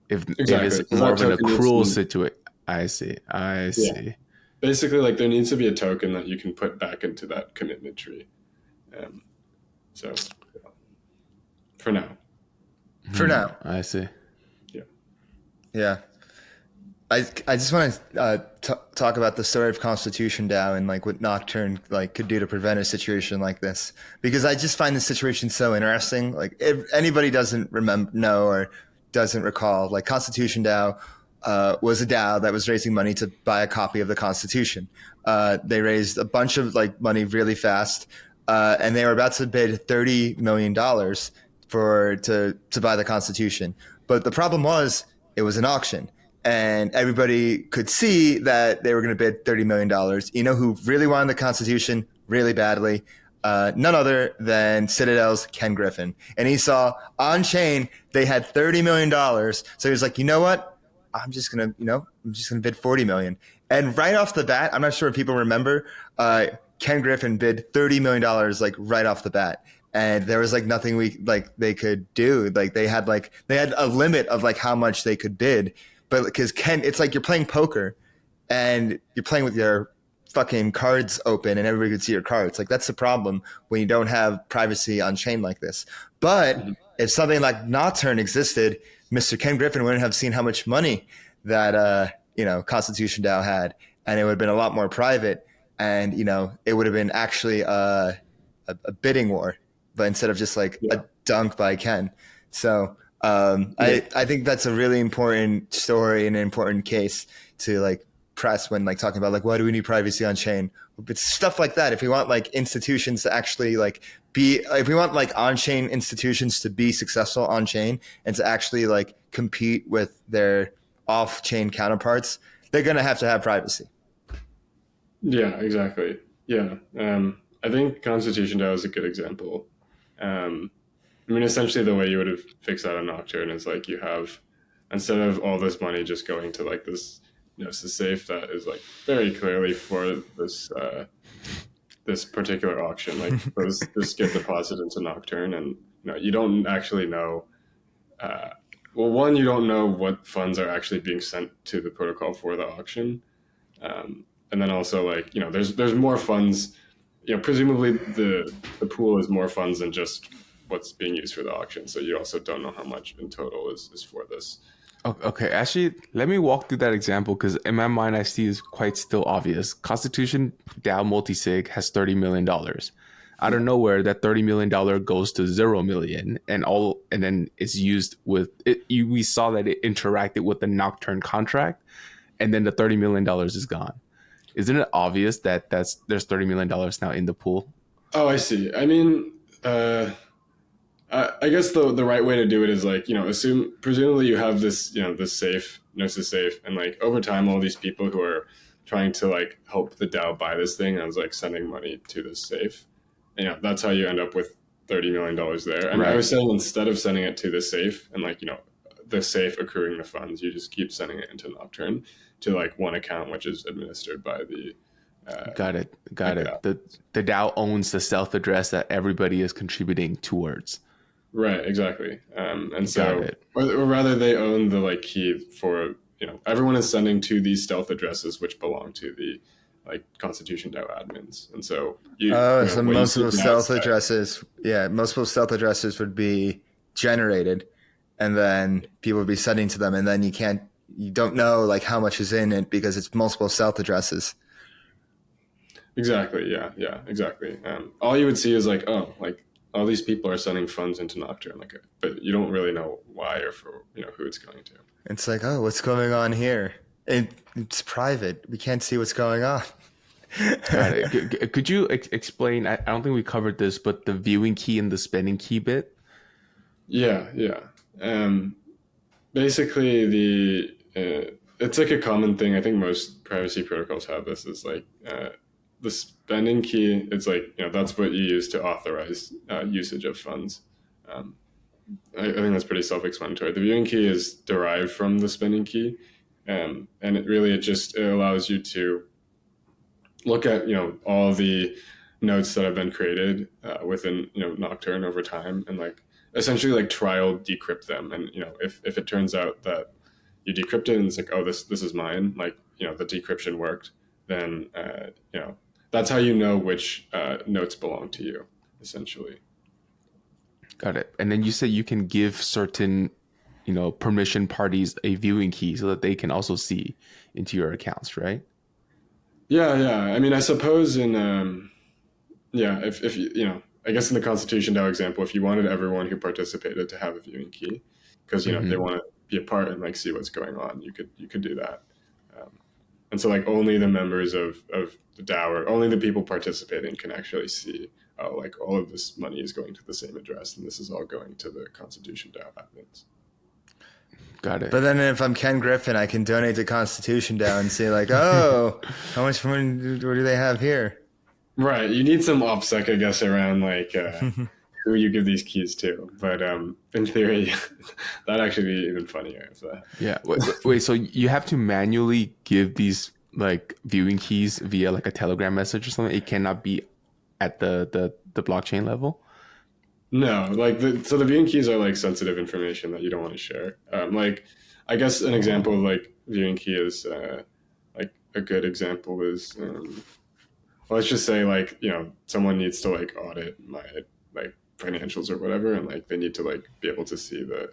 Speaker 2: If
Speaker 3: Exactly.
Speaker 2: it's more of an accrual situation. I see. I see.
Speaker 3: Yeah. Basically, like, there needs to be a token that you can put back into that commitment tree. So for now.
Speaker 1: For now.
Speaker 2: I see.
Speaker 1: Yeah. I just want to talk about the story of Constitution DAO and like what Nocturne like could do to prevent a situation like this, because I just find this situation so interesting. Like, if anybody doesn't know or doesn't recall, like, Constitution DAO was a DAO that was raising money to buy a copy of the Constitution. They raised a bunch of like money really fast, and they were about to bid $30 million to buy the Constitution. But the problem was it was an auction. And everybody could see that they were going to bid $30 million. You know who really wanted the Constitution really badly? None other than Citadel's Ken Griffin. And he saw on chain they had $30 million. So he was like, you know what? I'm just going to bid $40 million. And right off the bat, I'm not sure if people remember, Ken Griffin bid $30 million like right off the bat. And there was like nothing they could do. Like, they had a limit of like how much they could bid. But because it's like you're playing poker and you're playing with your fucking cards open and everybody can see your cards. Like, that's the problem when you don't have privacy on chain like this. But if something like Nocturne existed, Mr. Ken Griffin wouldn't have seen how much money that Constitution DAO had, and it would have been a lot more private, and it would have been actually a bidding war, but instead of just like a dunk by Ken. So I think that's a really important story and an important case to like press when like talking about like, why do we need privacy on chain? It's stuff like that. If we want like institutions to actually like if we want like on-chain institutions to be successful on chain and to actually like compete with their off-chain counterparts, they're going to have privacy.
Speaker 3: Yeah, exactly. Yeah. I think Constitution DAO is a good example. I mean, essentially the way you would have fixed that on Nocturne is like you have, instead of all this money just going to like this safe that is like very clearly for this particular auction, like this get deposited into Nocturne, and you don't actually know. Well, one, you don't know what funds are actually being sent to the protocol for the auction, and then also like there's more funds. Presumably the pool is more funds than just what's being used for the auction. So you also don't know how much in total is for this.
Speaker 2: Okay, actually, let me walk through that example, because in my mind, I see it's quite still obvious. Constitution DAO multisig has $30 million. Out of nowhere, that $30 million goes to $0 million, and then it's used with it. We saw that it interacted with the Nocturne contract, and then the $30 million is gone. Isn't it obvious that there's $30 million now in the pool?
Speaker 3: Oh, I see. I mean, I guess the right way to do it is like, presumably you have this, this safe, Gnosis safe, and like over time, all these people who are trying to like help the DAO buy this thing and like sending money to this safe, that's how you end up with $30 million there. And right. I was saying, instead of sending it to the safe and like, the safe accruing the funds, you just keep sending it into Nocturne to like one account, which is administered by the
Speaker 2: Got it. The DAO owns the self address that everybody is contributing towards.
Speaker 3: Right, exactly. And so, or rather, they own the like key for everyone is sending to these stealth addresses, which belong to the like Constitution DAO admins. And so,
Speaker 1: so multiple stealth addresses, multiple stealth addresses would be generated, and then people would be sending to them, and then you don't know like how much is in it because it's multiple stealth addresses.
Speaker 3: Exactly. Yeah, exactly. All you would see is like, oh, like all these people are sending funds into Nocturne, like, but you don't really know why or for who it's going to.
Speaker 1: It's like, oh, what's going on here? It's private. We can't see what's going on.
Speaker 2: Got it. Could you explain? I don't think we covered this, but the viewing key and the spending key bit.
Speaker 3: Yeah, yeah. Basically, it's like a common thing. I think most privacy protocols have this. Is like the spending key. It's like that's what you use to authorize usage of funds. Um, I think that's pretty self-explanatory. The viewing key is derived from the spending key, and it allows you to look at all the notes that have been created within Nocturne over time, and like essentially like trial decrypt them. And if it turns out that you decrypt it and it's like, oh, this is mine, like the decryption worked, then that's how you know which notes belong to you, essentially.
Speaker 2: Got it. And then you said you can give certain, permission parties a viewing key so that they can also see into your accounts, right?
Speaker 3: Yeah, yeah. I mean, I suppose if I guess in the Constitution DAO example, if you wanted everyone who participated to have a viewing key, because they want to be a part and like see what's going on, you could do that. And so like only the members of the DAO or only the people participating can actually see, oh, like all of this money is going to the same address and this is all going to the Constitution DAO admins.
Speaker 2: Got it.
Speaker 1: But then if I'm Ken Griffin, I can donate to Constitution DAO and say like, oh, how much money do they have here?
Speaker 3: Right. You need some OPSEC, I guess, around like who you give these keys to. But in theory, that'd actually be even funnier.
Speaker 2: Yeah. Wait, so you have to manually give these like viewing keys via like a Telegram message or something? It cannot be at the blockchain level?
Speaker 3: No, like so the viewing keys are like sensitive information that you don't want to share. Like I guess an example of like viewing key is like a good example is let's just say like someone needs to like audit my like financials or whatever, and like they need to like be able to see the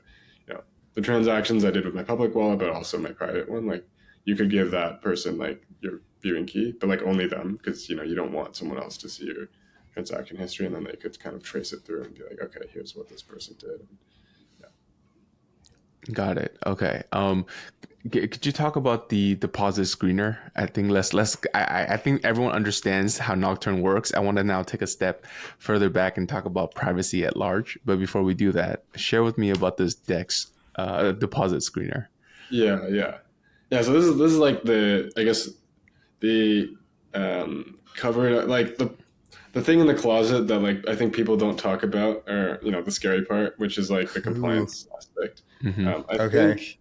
Speaker 3: transactions I did with my public wallet, but also my private one. Like you could give that person like your viewing key, but like only them, because you don't want someone else to see your transaction history, and then they could kind of trace it through and be like, okay, here's what this person did.
Speaker 2: Got it. Okay. Could you talk about the deposit screener? I think I think everyone understands how Nocturne works. I want to now take a step further back and talk about privacy at large. But before we do that, share with me about this DEX deposit screener.
Speaker 3: Yeah. So this is like the covered, like the thing in the closet that like I think people don't talk about, or the scary part, which is like the compliance aspect. I think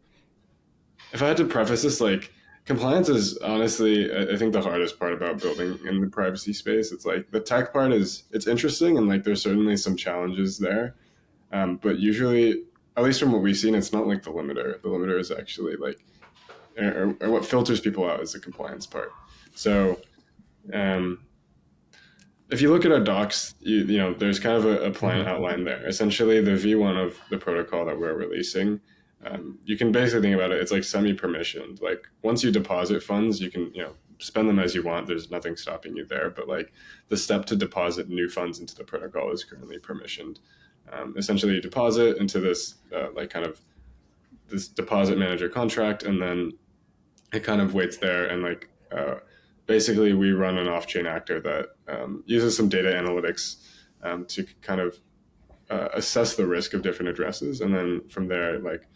Speaker 3: if I had to preface this, like compliance is honestly, I think the hardest part about building in the privacy space. It's like the tech part it's interesting, and like there's certainly some challenges there, but usually, at least from what we've seen, it's not like the limiter. The limiter is actually like, or what filters people out is the compliance part. So if you look at our docs, there's kind of a plan outline there. Essentially, the V1 of the protocol that we're releasing, you can basically think about it. It's like semi-permissioned. Like once you deposit funds, you can spend them as you want. There's nothing stopping you there. But like the step to deposit new funds into the protocol is currently permissioned. Essentially, you deposit into this like kind of this deposit manager contract, and then it kind of waits there, and like basically we run an off-chain actor that uses some data analytics to kind of assess the risk of different addresses, and then from there, like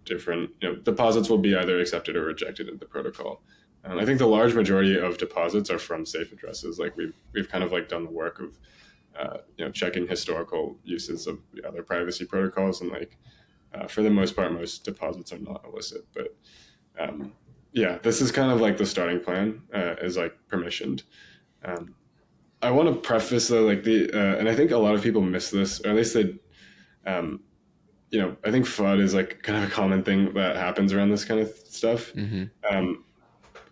Speaker 3: different deposits will be either accepted or rejected in the protocol. I think the large majority of deposits are from safe addresses. Like we've kind of like done the work of checking historical uses of the other privacy protocols, and like for the most part, most deposits are not illicit. But yeah, this is kind of like the starting plan is like permissioned. I want to preface though, like and I think a lot of people miss this, or at least they, I think FUD is like kind of a common thing that happens around this kind of stuff.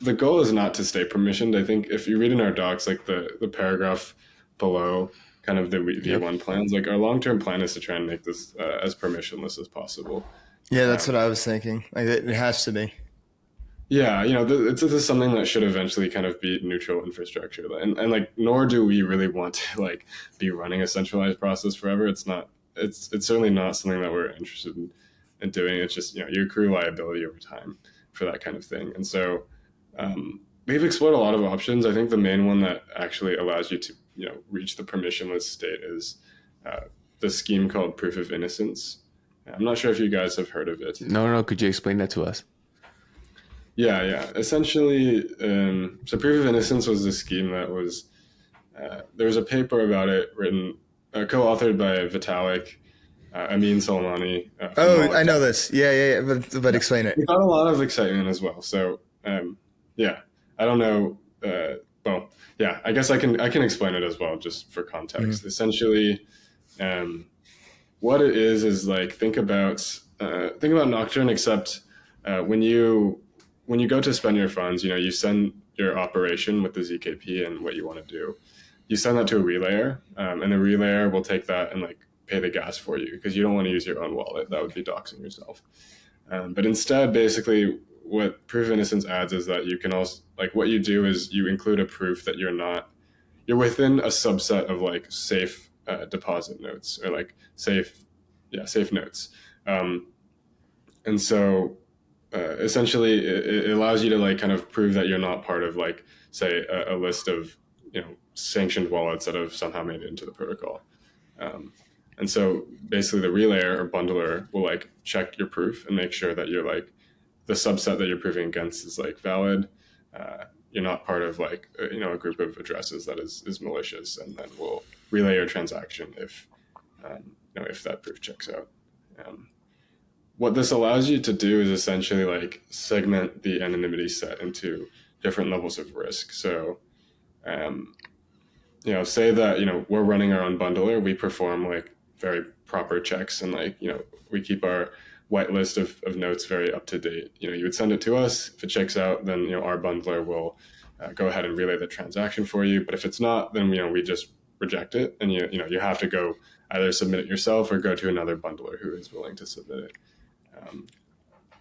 Speaker 3: The goal is not to stay permissioned. I think if you read in our docs, like the paragraph below, kind of the V1 plans, like our long-term plan is to try and make this as permissionless as possible.
Speaker 1: Yeah, that's what I was thinking. Like it has to be.
Speaker 3: Yeah, this is something that should eventually kind of be neutral infrastructure, and like nor do we really want to like be running a centralized process forever. It's not. It's certainly not something that we're interested in doing. It's just you accrue liability over time for that kind of thing, and so we've explored a lot of options. I think the main one that actually allows you to, reach the permissionless state is the scheme called proof of innocence. I'm not sure if you guys have heard of it.
Speaker 2: No. Could you explain that to us?
Speaker 3: Yeah. Essentially, so proof of innocence was the scheme that was, there was a paper about it written, co-authored by Vitalik, Amin Soleimani.
Speaker 1: I know this. Yeah. But explain it.
Speaker 3: It got a lot of excitement as well. So, I don't know. I guess I can explain it as well, just for context.
Speaker 1: Mm-hmm.
Speaker 3: Essentially, what it is like think about Nocturne, except when you go to spend your funds, you send your operation with the ZKP and what you want to do. You send that to a relayer, and the relayer will take that and like pay the gas for you because you don't want to use your own wallet. That would be doxing yourself. But instead, basically, what proof of innocence adds is that you can also, like, what you do is you include a proof that you're within a subset of like safe deposit notes or like safe notes. And so essentially it allows you to like kind of prove that you're not part of like, say, a list of, sanctioned wallets that have somehow made it into the protocol. And so basically the relayer or bundler will like check your proof and make sure that you're like, the subset that you're proving against is like valid. You're not part of like, a group of addresses that is malicious, and then we'll relay your transaction if that proof checks out. What this allows you to do is essentially like segment the anonymity set into different levels of risk. So, say that, we're running our own bundler, we perform like very proper checks and like, we keep our whitelist of notes very up to date. You would send it to us. If it checks out, then, our bundler will go ahead and relay the transaction for you. But if it's not, then, we just reject it. And, you have to go either submit it yourself or go to another bundler who is willing to submit it.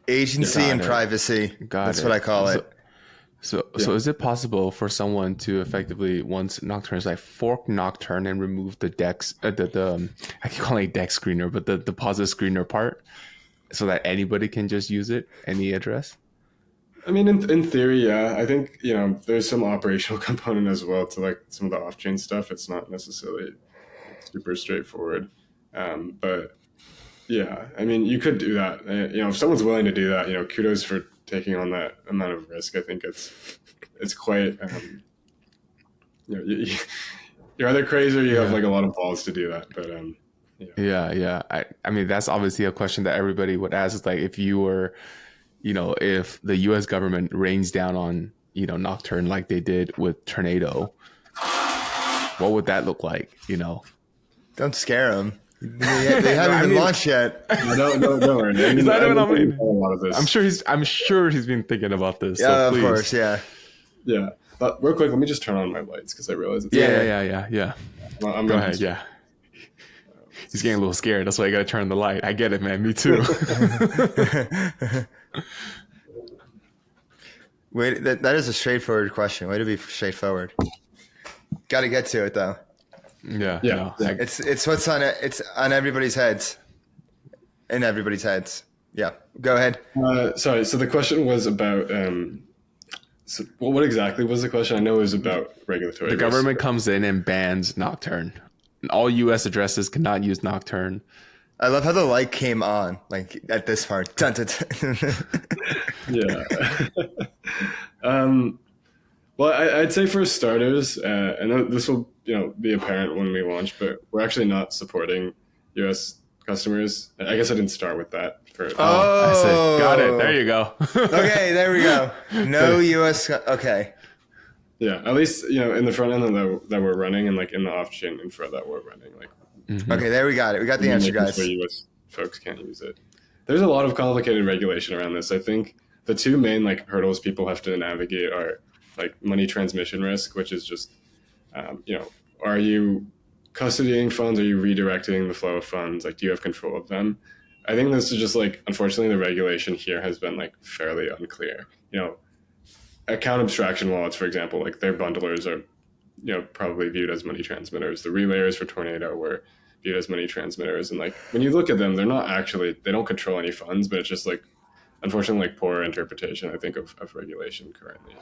Speaker 1: Agency and privacy. That's what I call it.
Speaker 2: So is it possible for someone to effectively, once Nocturne is like fork Nocturne and remove the DEX, I keep calling it DEX screener, but the deposit screener part, so that anybody can just use it, any address?
Speaker 3: I mean, in theory, yeah. I think, there's some operational component as well to like some of the off-chain stuff. It's not necessarily super straightforward. But yeah, I mean, you could do that. If someone's willing to do that, kudos for taking on that amount of risk. I think it's quite, you're either crazy or you have like a lot of balls to do that. But
Speaker 2: Yeah. I mean, that's obviously a question that everybody would ask. Is like, if you were, if the U.S. government rains down on, Nocturne like they did with Tornado, what would that look like?
Speaker 1: Don't scare them. They haven't been launched yet.
Speaker 3: No, don't worry. I mean,
Speaker 2: a lot of this. I'm sure he's been thinking about this.
Speaker 1: Yeah,
Speaker 2: so
Speaker 1: of course. Yeah.
Speaker 3: Yeah. But real quick, let me just turn on my lights because I realize it's
Speaker 2: Yeah.
Speaker 3: Well,
Speaker 2: Go ahead. Yeah. He's getting a little scared. That's why you got to turn the light. I get it, man. Me too.
Speaker 1: Wait, that is a straightforward question. Way to be straightforward. Got to get to it though.
Speaker 2: Yeah.
Speaker 3: No,
Speaker 1: it's what's on it. It's on everybody's heads. In everybody's heads. Yeah. Go ahead.
Speaker 3: Sorry. So the question was about. What exactly was the question? I know it was about regulatory.
Speaker 2: The government comes in and bans Nocturne. And all U.S. addresses cannot use Nocturne.
Speaker 1: I love how the light came on, like at this part. Dun, dun, dun.
Speaker 3: Yeah. Well, I'd say for starters, and this will be apparent when we launch, but we're actually not supporting U.S. customers. I guess I didn't start with that.
Speaker 2: I said, got it. There you go.
Speaker 1: Okay, there we go. No U.S. Okay.
Speaker 3: Yeah, at least in the front end that we're running, and like in the off-chain infra that we're running, like.
Speaker 2: Mm-hmm.
Speaker 1: Okay, there we got it. We got the answer, guys.
Speaker 3: Where U.S. folks can't use it. There's a lot of complicated regulation around this. I think the two main like hurdles people have to navigate are like money transmission risk, which is just, are you custodying funds? Are you redirecting the flow of funds? Like, do you have control of them? I think this is just like, unfortunately, the regulation here has been like fairly unclear. Account abstraction wallets, for example, like their bundlers are, probably viewed as money transmitters. The relayers for Tornado were viewed as money transmitters. And like, when you look at them, they don't control any funds, but it's just like, unfortunately, like poor interpretation, I think, of regulation currently.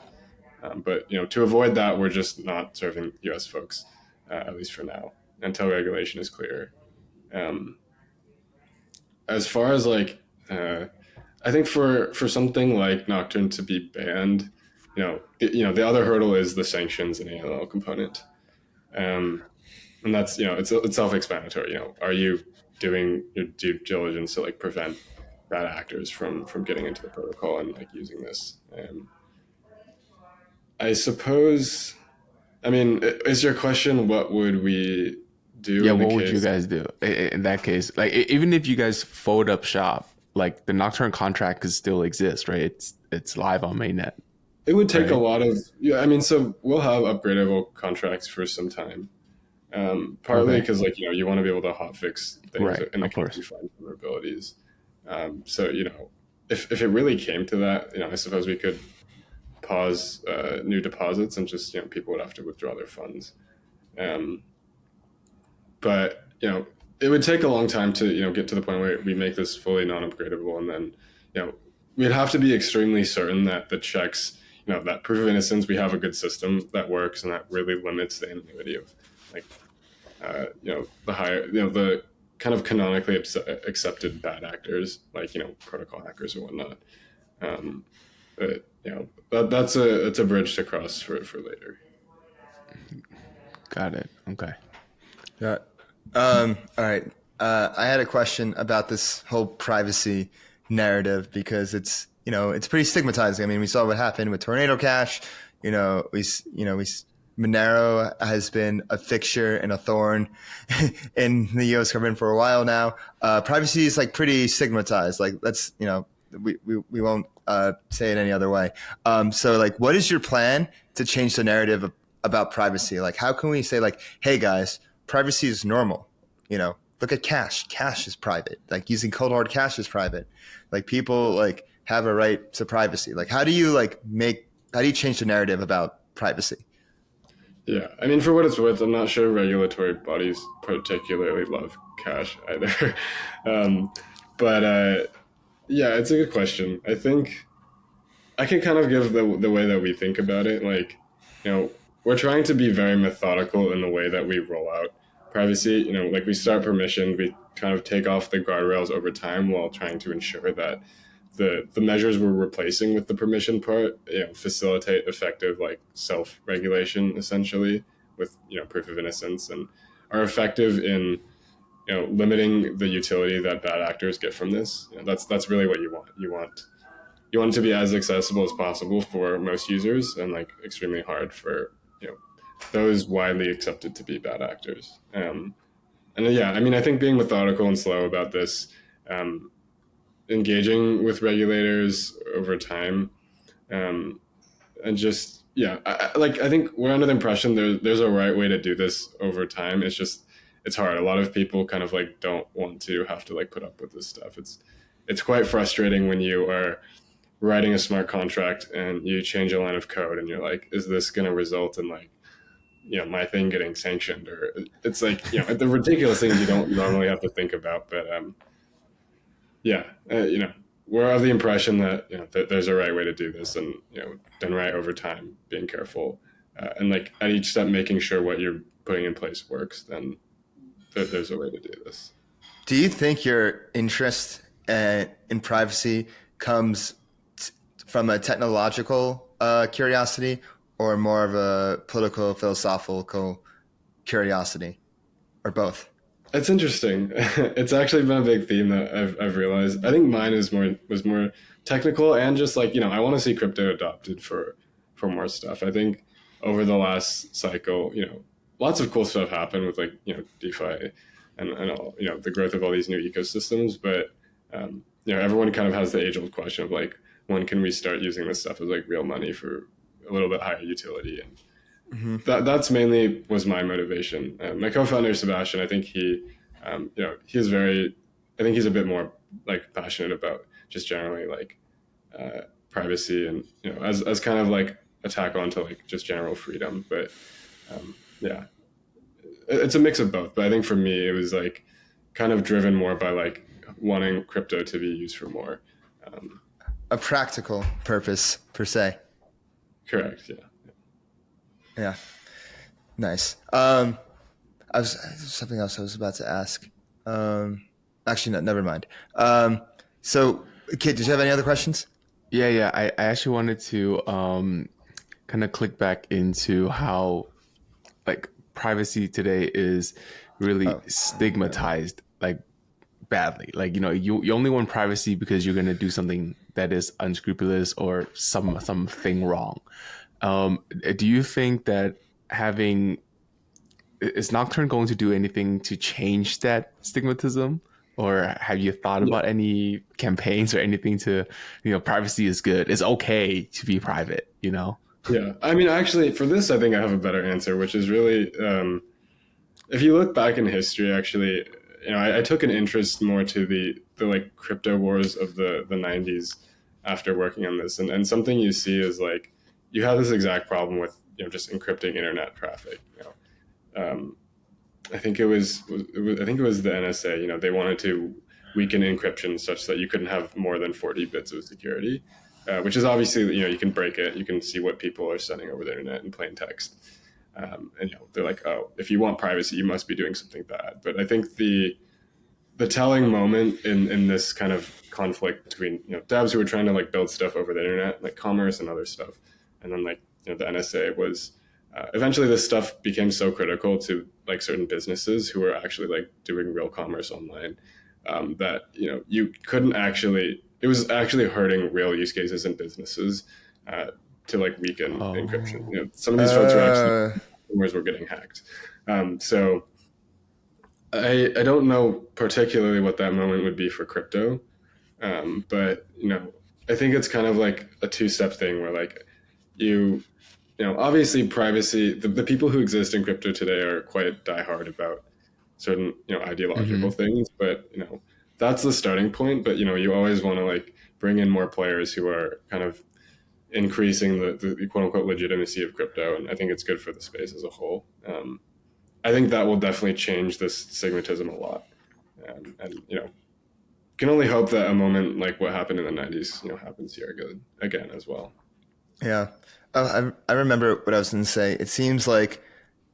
Speaker 3: But to avoid that, we're just not serving U.S. folks, at least for now, until regulation is clear. As far as I think for something like Nocturne to be banned, the other hurdle is the sanctions and ALL component, and that's it's self-explanatory. Are you doing your due diligence to prevent bad actors from getting into the protocol and using this? I suppose. I mean, is your question what would we do?
Speaker 2: Yeah,
Speaker 3: in the
Speaker 2: what would
Speaker 3: case?
Speaker 2: you guys do in that case? Like, even if you guys fold up shop, like the Nocturne contract could still exist, right? It's live on mainnet.
Speaker 3: It would take
Speaker 2: Right.
Speaker 3: a lot of, yeah. I mean, so we'll have upgradable contracts for some time. Partly
Speaker 2: Okay.
Speaker 3: because you want to be able to hotfix things
Speaker 2: Right,
Speaker 3: in the
Speaker 2: of course.
Speaker 3: case you find vulnerabilities. So if it really came to that, I suppose we could pause new deposits and just people would have to withdraw their funds. But it would take a long time to get to the point where we make this fully non-upgradable, and then we'd have to be extremely certain that the checks, that proof of innocence, we have a good system that works and that really limits the anonymity of the higher, the kind of canonically accepted bad actors, protocol hackers or whatnot. But that's a bridge to cross for later.
Speaker 2: Got it. Okay.
Speaker 1: Yeah. All right. I had a question about this whole privacy narrative because it's pretty stigmatizing. I mean, we saw what happened with Tornado Cash. Monero has been a fixture and a thorn in the U.S. government for a while now. Privacy is pretty stigmatized. That's we won't say it any other way. So what is your plan to change the narrative about privacy? How can we say hey guys, privacy is normal? Look at cash. Cash is private. Using cold hard cash is private. People have a right to privacy. How do you change the narrative about privacy?
Speaker 3: Yeah, I mean, for what it's worth, I'm not sure regulatory bodies particularly love cash either. But yeah, it's a good question. I think I can kind of give the way that we think about it. We're trying to be very methodical in the way that we roll out privacy. We start permissioned, we kind of take off the guardrails over time while trying to ensure that the measures we're replacing with the permission part, facilitate effective self-regulation essentially with proof of innocence, and are effective in limiting the utility that bad actors get from this. That's really what you want. You want it to be as accessible as possible for most users, and extremely hard for those widely accepted to be bad actors. And yeah, I mean, I think being methodical and slow about this, engaging with regulators over time, and just I think we're under the impression there's a right way to do this over time. It's hard. A lot of people kind of don't want to have to put up with this stuff. It's quite frustrating when you are writing a smart contract and you change a line of code and you're is this going to result in my thing getting sanctioned? Or it's the ridiculous things you don't normally have to think about. But we're of the impression that that there's a right way to do this, and done right over time, being careful, and at each step making sure what you're putting in place works. Then there's a way to do this.
Speaker 1: Do you think your interest in privacy comes from a technological curiosity, or more of a political, philosophical curiosity, or both?
Speaker 3: It's interesting. It's actually been a big theme that I've realized. I think mine was more technical, and just I want to see crypto adopted for more stuff. I think over the last cycle, lots of cool stuff happened with DeFi and all, the growth of all these new ecosystems. But everyone kind of has the age-old question of when can we start using this stuff as real money for a little bit higher utility? And that's mainly was my motivation. My co-founder Sebastian, I think he's very, I think he's a bit more passionate about just generally privacy, and as kind of a tack on to just general freedom. But yeah, it's a mix of both. But I think for me, it was kind of driven more by wanting crypto to be used for more.
Speaker 1: A practical purpose per se.
Speaker 3: Correct. Yeah.
Speaker 1: Yeah. Nice. I was something else I was about to ask. Actually, no, never mind. So, Kit, did you have any other questions?
Speaker 2: Yeah. I actually wanted to kind of click back into how like privacy today is really
Speaker 1: Oh,
Speaker 2: stigmatized like badly. Like, you only want privacy because you're gonna do something that is unscrupulous or something wrong. Do you think that having is Nocturne going to do anything to change that stigmatism? Or have you thought
Speaker 3: Yeah.
Speaker 2: about any campaigns or anything to, privacy is good. It's okay to be private,
Speaker 3: Yeah. I mean, actually, for this, I think I have a better answer, which is really, if you look back in history, actually, I took an interest more to the like crypto wars of the 90s after working on this. And something you see is like, you have this exact problem with, just encrypting internet traffic. I think I think it was the NSA. They wanted to weaken encryption such that you couldn't have more than 40 bits of security, which is obviously you can break it. You can see what people are sending over the internet in plain text, and they're like, oh, if you want privacy, you must be doing something bad. But I think the telling moment in this kind of conflict between devs who were trying to like build stuff over the internet, like commerce and other stuff, and then like the NSA was eventually this stuff became so critical to like certain businesses who were actually like doing real commerce online, that you couldn't actually, it was actually hurting real use cases and businesses, to like weaken encryption.
Speaker 2: Oh.
Speaker 3: Some of these folks were actually,
Speaker 1: uh,
Speaker 3: consumers were getting hacked. So I don't know particularly what that moment would be for crypto, but I think it's kind of like a two-step thing where like you obviously privacy, the people who exist in crypto today are quite diehard about certain ideological
Speaker 2: Hmm.
Speaker 3: things, but that's the starting point. But you always want to like bring in more players who are kind of increasing the quote unquote legitimacy of crypto, and I think it's good for the space as a whole. I think that will definitely change this stigmatism a lot, and can only hope that a moment like what happened in the 90s happens here again as well.
Speaker 1: yeah. I remember what I was going to say. It seems like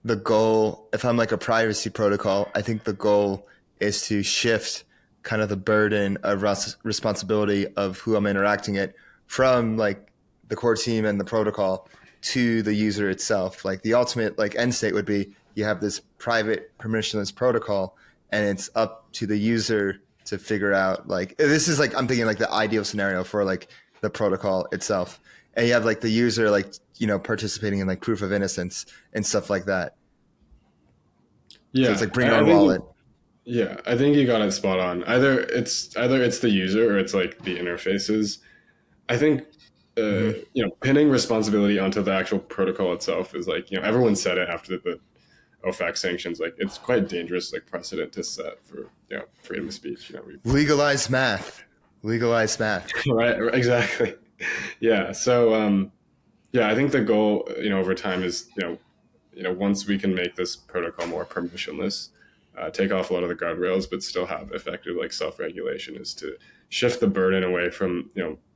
Speaker 1: the goal, if I'm like a privacy protocol, I think the goal is to shift kind of the burden of responsibility of who I'm interacting it from like the core team and the protocol to the user itself. Like the ultimate like end state would be you have this private permissionless protocol and it's up to the user to figure out like this is like I'm thinking like the ideal scenario for like the protocol itself. And you have like the user like participating in like proof of innocence and stuff like that. So it's
Speaker 3: Yeah,
Speaker 1: like bring your
Speaker 3: I
Speaker 1: own
Speaker 3: think
Speaker 1: wallet.
Speaker 3: I think you got it spot on. Either it's the user or it's like the interfaces. I think
Speaker 1: Mm-hmm.
Speaker 3: pinning responsibility onto the actual protocol itself is like everyone said it after the OFAC sanctions. Like it's quite dangerous like precedent to set for freedom of speech.
Speaker 1: Legalize math. Legalize math.
Speaker 3: Right, exactly. Yeah. So yeah, I think the goal over time is once we can make this protocol more permissionless, take off a lot of the guardrails, but still have effective like self-regulation, is to shift the burden away from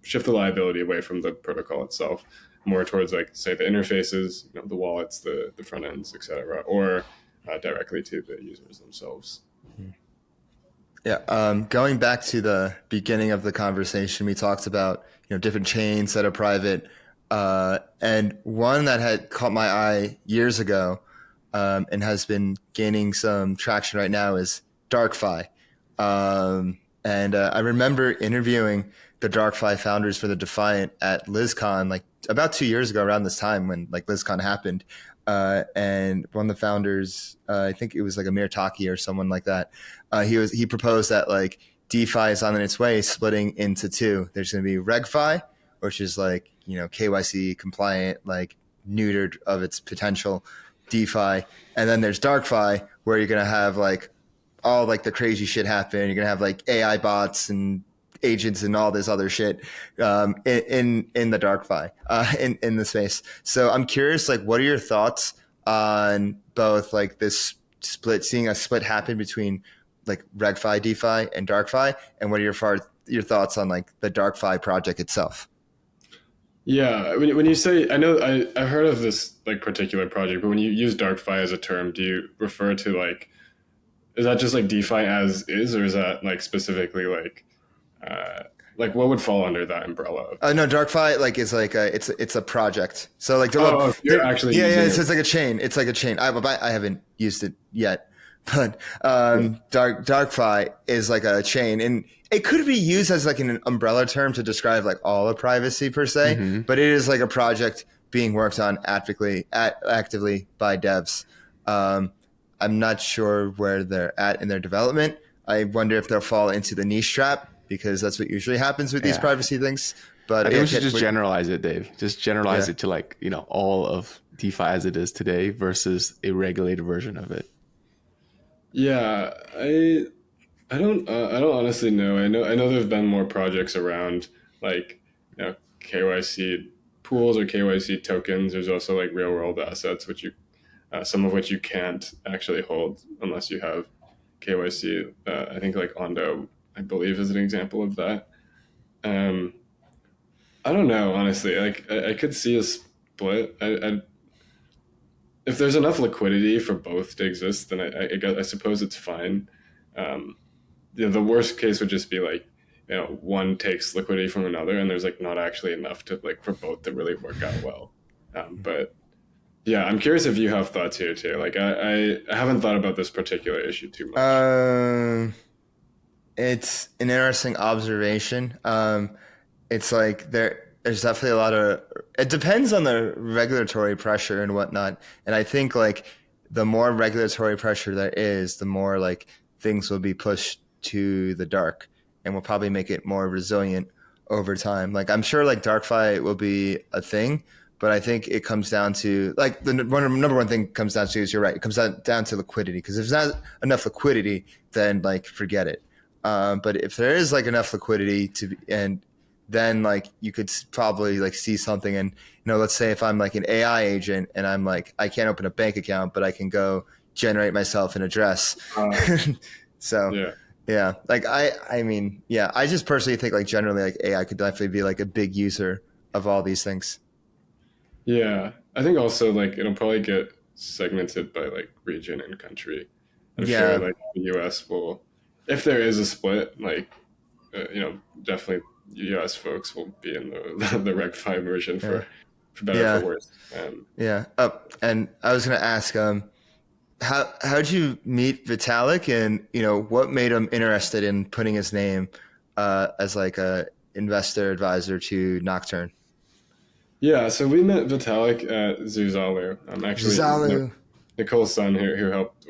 Speaker 3: shift the liability away from the protocol itself, more towards like say the interfaces, the wallets, the front ends, etc., or directly to the users themselves.
Speaker 1: Yeah. Going back to the beginning of the conversation, we talked about different chains that are private, and one that had caught my eye years ago, and has been gaining some traction right now is DarkFi. And I remember interviewing the DarkFi founders for the Defiant at LizCon like about 2 years ago, around this time when like LizCon happened. And one of the founders, I think it was like Amir Taki or someone like that. He proposed that like DeFi is on its way, splitting into two. There's going to be RegFi, which is like KYC compliant, like neutered of its potential DeFi, and then there's DarkFi, where you're going to have like all like the crazy shit happen. You're going to have like AI bots and agents and all this other shit, in the DarkFi, in the space. So I'm curious, like, what are your thoughts on both like this split, seeing a split happen between like RegFi, DeFi, and DarkFi, and what are your thoughts on like the DarkFi project itself?
Speaker 3: Yeah, when you say, I know I've heard of this like particular project, but when you use DarkFi as a term, do you refer to like, is that just like DeFi as is, or is that like specifically uh, like what would fall under that umbrella?
Speaker 1: No, DarkFi like is like it's a project. So like
Speaker 3: Oh, you're actually
Speaker 1: yeah,
Speaker 3: using
Speaker 1: it's
Speaker 3: it.
Speaker 1: like a chain. It's like a chain. I haven't used it yet, but
Speaker 3: Yeah.
Speaker 1: DarkFi is like a chain, and it could be used as like an umbrella term to describe like all of privacy per se.
Speaker 2: Mm-hmm.
Speaker 1: But it is like a project being worked on actively by devs. I'm not sure where they're at in their development. I wonder if they'll fall into the niche trap because that's what usually happens with these
Speaker 2: Yeah.
Speaker 1: privacy things. But
Speaker 2: I think we should just generalize it, Dave. Just generalize
Speaker 1: Yeah.
Speaker 2: it to like, all of DeFi as it is today versus a regulated version of it.
Speaker 3: Yeah, I don't honestly know. I know there've been more projects around like KYC pools or KYC tokens. There's also like real world assets, which you some of which you can't actually hold unless you have KYC. I think like Ondo, I believe, is an example of that. Um, I don't know, honestly. Like I could see a split. If there's enough liquidity for both to exist, then I suppose it's fine. Um, the worst case would just be like, one takes liquidity from another, and there's like not actually enough to like for both to really work out well. But yeah, I'm curious if you have thoughts here too. Like I haven't thought about this particular issue too much.
Speaker 1: It's an interesting observation. It's like there's definitely a lot of it depends on the regulatory pressure and whatnot. And I think like the more regulatory pressure there is, the more like things will be pushed to the dark and will probably make it more resilient over time. Like I'm sure like DarkFi will be a thing, but I think it comes down to like the number one thing comes down to is you're right. It comes down to liquidity because if there's not enough liquidity, then like forget it. But if there is like enough liquidity and then like you could probably like see something and let's say if I'm like an AI agent and I'm like I can't open a bank account but I can go generate myself an address. So
Speaker 3: Yeah.
Speaker 1: yeah, like I mean yeah, I just personally think like generally like AI could definitely be like a big user of all these things.
Speaker 3: Yeah, I think also like it'll probably get segmented by like region and country. I'm sure
Speaker 1: Yeah,
Speaker 3: like the U.S. will, if there is a split, like definitely U.S. folks will be in the Reg 5 version
Speaker 1: yeah,
Speaker 3: for better or
Speaker 1: yeah,
Speaker 3: for worse.
Speaker 1: yeah. Oh, and I was gonna ask how'd you meet Vitalik and what made him interested in putting his name as like a investor advisor to Nocturne?
Speaker 3: Yeah, so we met Vitalik at Zuzalu. Actually,
Speaker 1: Zalu.
Speaker 3: Nicole's son who helped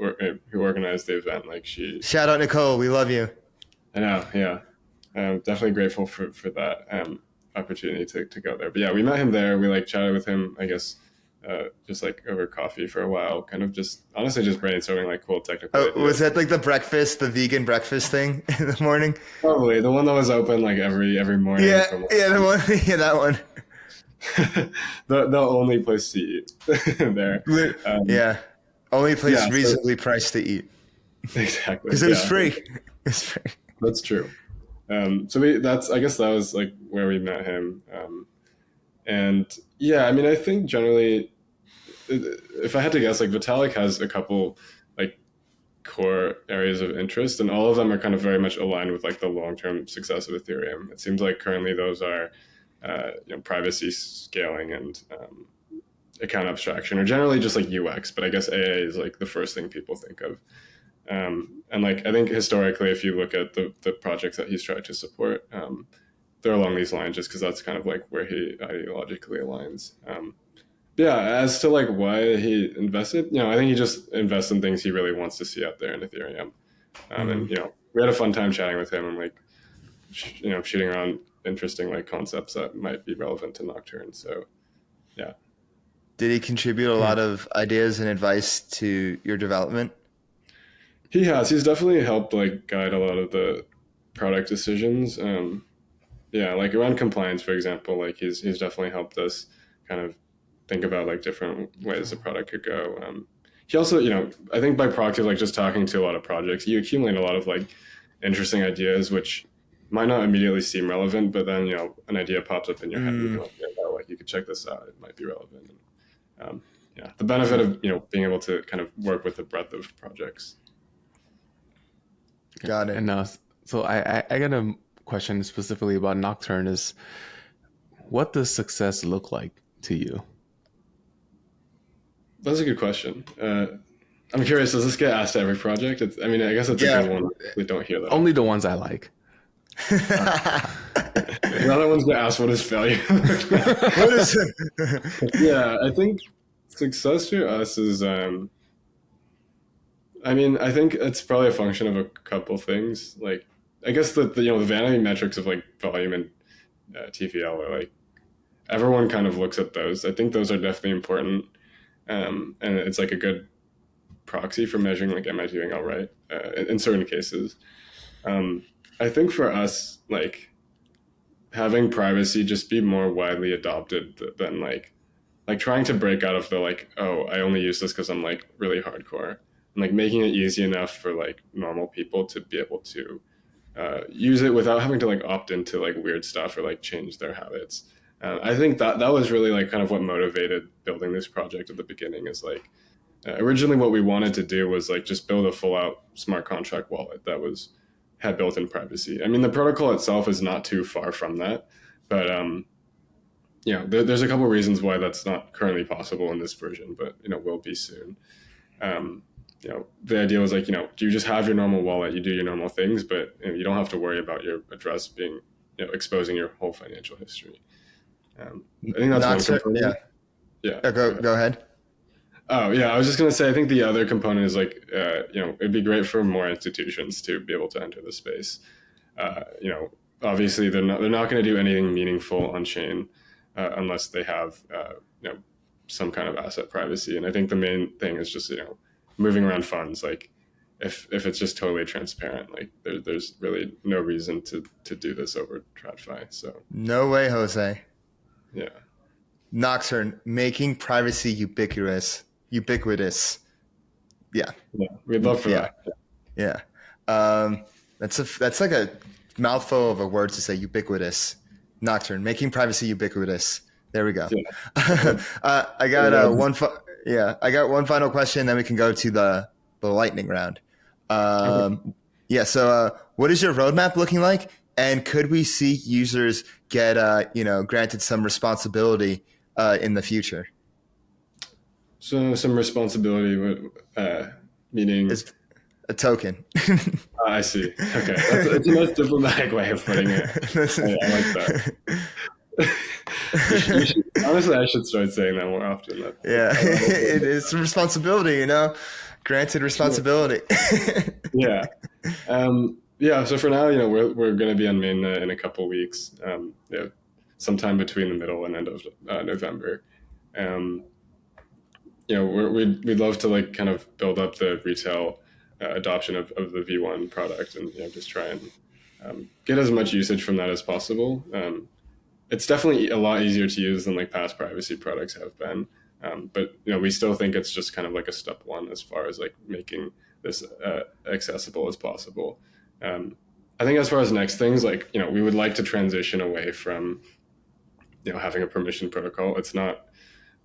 Speaker 3: who organized the event. Like she,
Speaker 1: Shout out Nicole, we love you.
Speaker 3: I know, yeah. I'm definitely grateful for that opportunity to go there. But yeah, we met him there. We like chatted with him, I guess, just like over coffee for a while, kind of just honestly just brainstorming like cool technical
Speaker 1: Oh,
Speaker 3: ideas.
Speaker 1: was that like the vegan breakfast thing in the morning?
Speaker 3: Probably the one that was open like every morning.
Speaker 1: Yeah,
Speaker 3: From,
Speaker 1: yeah, the one, yeah, that one.
Speaker 3: the only place to eat there.
Speaker 1: Yeah, only place
Speaker 3: Yeah, so,
Speaker 1: reasonably priced to eat
Speaker 3: exactly.
Speaker 1: because it was
Speaker 3: Yeah,
Speaker 1: free. It was free.
Speaker 3: that's true. I guess that was like where we met him. And yeah, I mean, I think generally, if I had to guess, like Vitalik has a couple like core areas of interest, and all of them are kind of very much aligned with like the long-term success of Ethereum. It seems like currently those are, privacy scaling and account abstraction, or generally just like UX. But I guess AA is like the first thing people think of. And like I think historically, if you look at the projects that he's tried to support, they're along these lines, just because that's kind of like where he ideologically aligns. Yeah, as to like why he invested, I think he just invests in things he really wants to see out there in Ethereum. And we had a fun time chatting with him and like shooting around interesting like concepts that might be relevant to Nocturne. So yeah.
Speaker 1: Did he contribute a lot of ideas and advice to your development?
Speaker 3: He has. He's definitely helped like guide a lot of the product decisions. Yeah, like around compliance, for example, like he's definitely helped us kind of think about like different ways the product could go. He also, I think by proxy of like just talking to a lot of projects, you accumulate a lot of like interesting ideas, which might not immediately seem relevant, but then an idea pops up in your head and you can like, think about like you could check this out. It might be relevant. Yeah, the benefit of being able to kind of work with a breadth of projects.
Speaker 1: Got it.
Speaker 2: And so I got a question specifically about Nocturne. Is what does success look like to you?
Speaker 3: That's a good question. I'm curious, does this get asked to every project? I guess it's a good one. We don't hear that.
Speaker 2: Only the ones I like.
Speaker 3: The other ones get asked, what is failure?
Speaker 1: What is it?
Speaker 3: Yeah, I think success for us is, I think it's probably a function of a couple things. Like, I guess the vanity metrics of like volume and TVL are like, everyone kind of looks at those. I think those are definitely important. And it's like a good proxy for measuring like, am I doing all right in certain cases. I think for us, like having privacy just be more widely adopted than like trying to break out of the like, oh, I only use this because I'm like really hardcore, and like making it easy enough for like normal people to be able to use it without having to like opt into like weird stuff or like change their habits. I think that was really like kind of what motivated building this project at the beginning. Is like originally what we wanted to do was like just build a full out smart contract wallet that had built-in privacy. I mean, the protocol itself is not too far from that, but there's a couple of reasons why that's not currently possible in this version, but will be soon. The idea was like, do you just have your normal wallet, you do your normal things, but you don't have to worry about your address being, exposing your whole financial history. I think that's one component. Yeah.
Speaker 1: Go ahead.
Speaker 3: Oh yeah, I was just gonna say, I think the other component is like, it'd be great for more institutions to be able to enter the space. Obviously they're not going to do anything meaningful on chain unless they have some kind of asset privacy. And I think the main thing is just moving around funds. Like if it's just totally transparent, like there's really no reason to do this over TradFi. So
Speaker 1: no way, Jose.
Speaker 3: Yeah.
Speaker 1: Nocturne, making privacy ubiquitous. Yeah,
Speaker 3: we'd love for that.
Speaker 1: Yeah. That's like a mouthful of a word to say, ubiquitous. Nocturne, making privacy ubiquitous. There we go. Yeah. I got one final question, then we can go to the lightning round. Okay. Yeah. So, what is your roadmap looking like? And could we see users get, granted some responsibility in the future?
Speaker 3: So some responsibility, meaning
Speaker 1: it's a token.
Speaker 3: I see. Okay, that's a nice diplomatic way of putting it. I like that. Honestly, I should start saying that more often.
Speaker 1: Yeah, it's a responsibility, granted responsibility.
Speaker 3: Yeah. So for now, we're going to be on mainnet in a couple weeks. Sometime between the middle and end of November. We'd love to like kind of build up the retail adoption of the V1 product, and just try and get as much usage from that as possible. It's definitely a lot easier to use than like past privacy products have been, but we still think it's just kind of like a step one as far as like making this accessible as possible. I think as far as next things, like we would like to transition away from having a permission protocol. It's not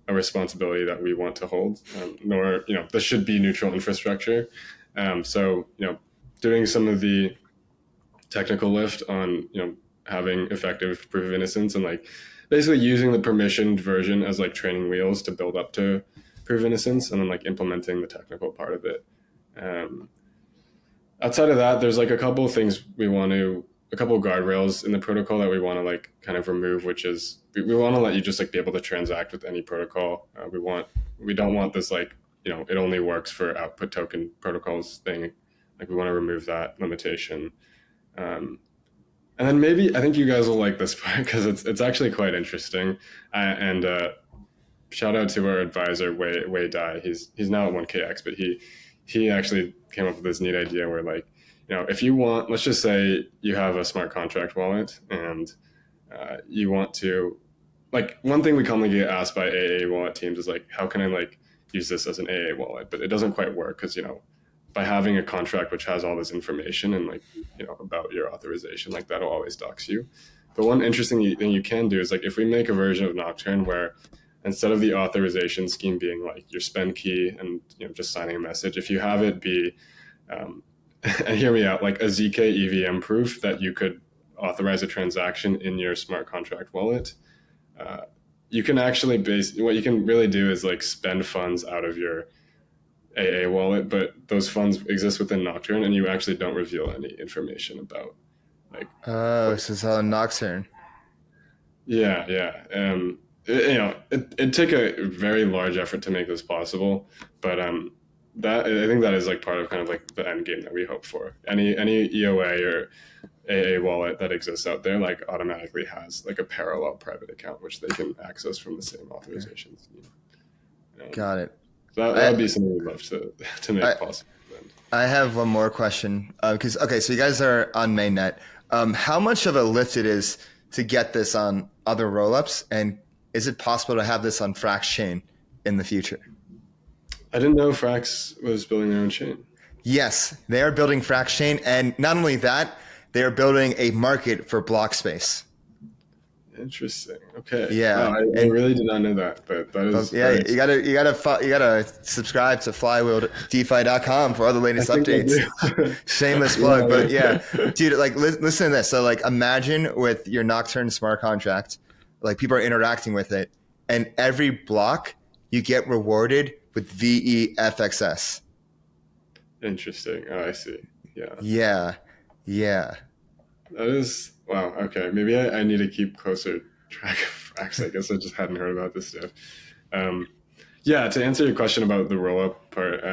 Speaker 3: a responsibility that we want to hold, nor this should be neutral infrastructure. So doing some of the technical lift on having effective proof of innocence, and like basically using the permissioned version as like training wheels to build up to proof of innocence, and then like implementing the technical part of it. Outside of that, there's like a couple of things a couple of guardrails in the protocol that we want to like kind of remove, which is we want to let you just like be able to transact with any protocol. We don't want this like it only works for output token protocols thing. Like we want to remove that limitation. And then maybe I think you guys will like this part because it's actually quite interesting. And shout out to our advisor Wei Dai. He's now at 1KX, but he actually came up with this neat idea where like if you want, let's just say you have a smart contract wallet and you want to, like one thing we commonly get asked by AA wallet teams is like, how can I like use this as an AA wallet? But it doesn't quite work because by having a contract which has all this information and like about your authorization, like that'll always dox you. But one interesting thing you can do is like if we make a version of Nocturne where instead of the authorization scheme being like your spend key and just signing a message, if you have it be and hear me out, like a ZK EVM proof that you could authorize a transaction in your smart contract wallet, you can actually what you can really do is like spend funds out of your AA wallet, but those funds exist within Nocturne, and you actually don't reveal any information about like.
Speaker 1: Oh, so it's all Nocturne.
Speaker 3: Yeah. It'd take a very large effort to make this possible, but that I think that is like part of kind of like the end game that we hope for. Any EOA or AA wallet that exists out there like automatically has like a parallel private account which they can access from the same authorizations.
Speaker 1: Got it.
Speaker 3: That would be something we'd love to make possible.
Speaker 1: I have one more question because so you guys are on mainnet. How much of a lift it is to get this on other rollups, and is it possible to have this on Frax chain in the future?
Speaker 3: I didn't know Frax was building their own chain.
Speaker 1: Yes, they are building Frax chain, and not only that, they are building a market for block space.
Speaker 3: Interesting. Okay.
Speaker 1: Yeah,
Speaker 3: wow, I really did not know that, but that is.
Speaker 1: Yeah, you gotta subscribe to FlywheelDeFi.com for all the latest updates. Shameless plug, but yeah, dude, like listen to this. So like, imagine with your Nocturne smart contract, like people are interacting with it, and every block you get rewarded with FrxETH.
Speaker 3: Interesting. Oh, I see.
Speaker 1: Yeah.
Speaker 3: That is wow. Okay, maybe I need to keep closer track of Frax. I guess I just hadn't heard about this stuff. To answer your question about the roll-up part,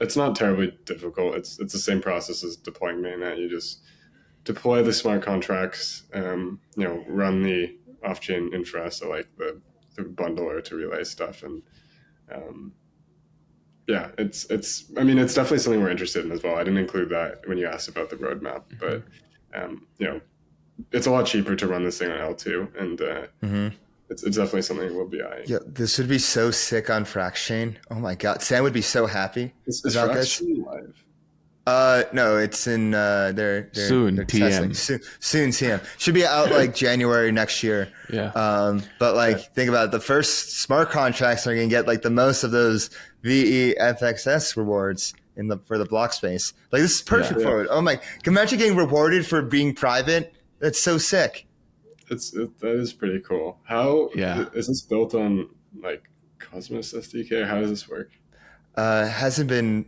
Speaker 3: it's not terribly difficult. It's the same process as deploying mainnet. You just deploy the smart contracts, run the off-chain infra, so like the bundler to relay stuff, and it's definitely something we're interested in as well. I didn't include that when you asked about the roadmap, but it's a lot cheaper to run this thing on L2, and it's definitely something we'll be eyeing.
Speaker 1: Yeah, this would be so sick on Frax chain. Oh my god, Sam would be so happy.
Speaker 3: Is Frax chain live?
Speaker 1: No, it's in they're
Speaker 2: soon TM.
Speaker 1: Soon TM. Should be out like January next year.
Speaker 2: Yeah.
Speaker 1: But like think about it, the first smart contracts are gonna get like the most of those FrxETH rewards for the block space. Like this is perfect for it. Oh my! Imagine getting rewarded for being private. That's so sick.
Speaker 3: That is pretty cool. How is this built on like Cosmos SDK? Or how does this work?
Speaker 1: Hasn't been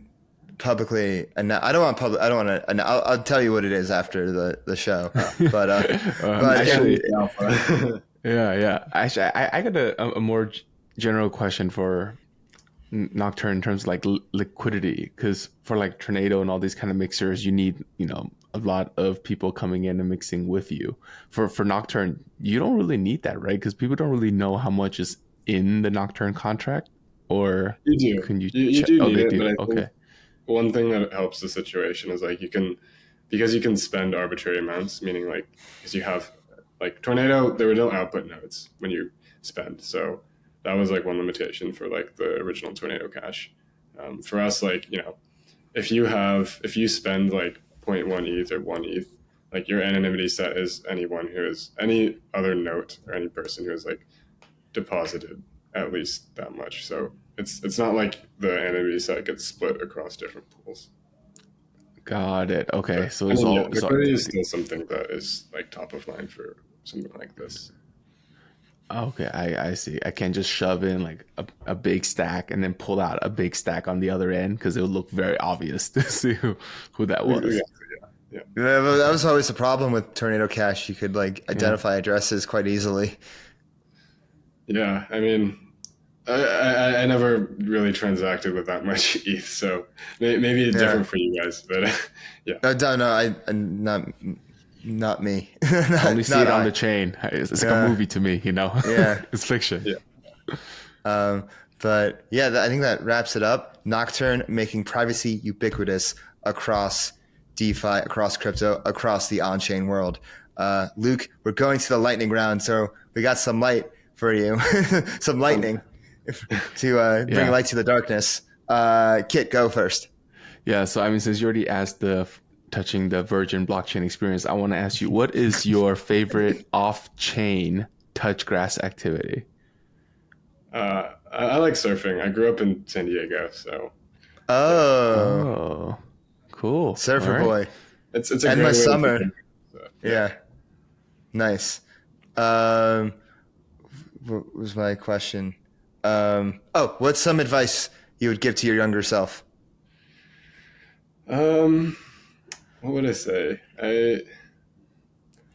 Speaker 1: publicly. I don't want to. I'll tell you what it is after the show. But
Speaker 2: actually, Actually, I got a more general question for Nocturne in terms of like liquidity, because for like Tornado and all these kind of mixers, you need a lot of people coming in and mixing with you. For Nocturne, you don't really need that, right? Because people don't really know how much is in the Nocturne contract. Or
Speaker 3: you do.
Speaker 2: Can you
Speaker 3: do need it, but I think one thing that helps the situation is like you can spend arbitrary amounts, meaning like because you have like Tornado, there were no output nodes when you spend, so that was like one limitation for like the original Tornado Cash. For us, like if you spend like 0.1 ETH or 1 ETH, like your anonymity set is any other note or any person who has like deposited at least that much. So it's not like the anonymity set gets split across different pools.
Speaker 2: Got it. Okay,
Speaker 3: but,
Speaker 2: so it's all
Speaker 3: liquidity is still something that is like top of mind for something like this.
Speaker 2: Okay, I see. I can't just shove in like a big stack and then pull out a big stack on the other end, because it would look very obvious to see who that was.
Speaker 1: Yeah, that was always the problem with Tornado Cash. You could like identify addresses quite easily.
Speaker 3: Yeah, I mean, I never really transacted with that much ETH, so maybe it's different for you guys, but
Speaker 1: no, not me.
Speaker 2: I only see it on the chain. It's like a movie to me,
Speaker 1: Yeah,
Speaker 2: it's fiction.
Speaker 1: Yeah. But yeah, I think that wraps it up. Nocturne making privacy ubiquitous across DeFi, across crypto, across the on-chain world. Luke, we're going to the lightning round, so we got some light for you, some lightning to bring light to the darkness. Kit, go first.
Speaker 2: Yeah, so I mean, since you already asked the touching the Virgin blockchain experience, I want to ask you, what is your favorite off-chain touch grass activity?
Speaker 3: I like surfing. I grew up in San Diego, so
Speaker 2: Oh, cool.
Speaker 1: Surfer
Speaker 2: All right.
Speaker 1: boy.
Speaker 3: it's a
Speaker 1: And
Speaker 3: great
Speaker 1: my
Speaker 3: way to
Speaker 1: summer.
Speaker 3: begin. So,
Speaker 1: Yeah. Nice. What was my question? What's some advice you would give to your younger self?
Speaker 3: What would I say?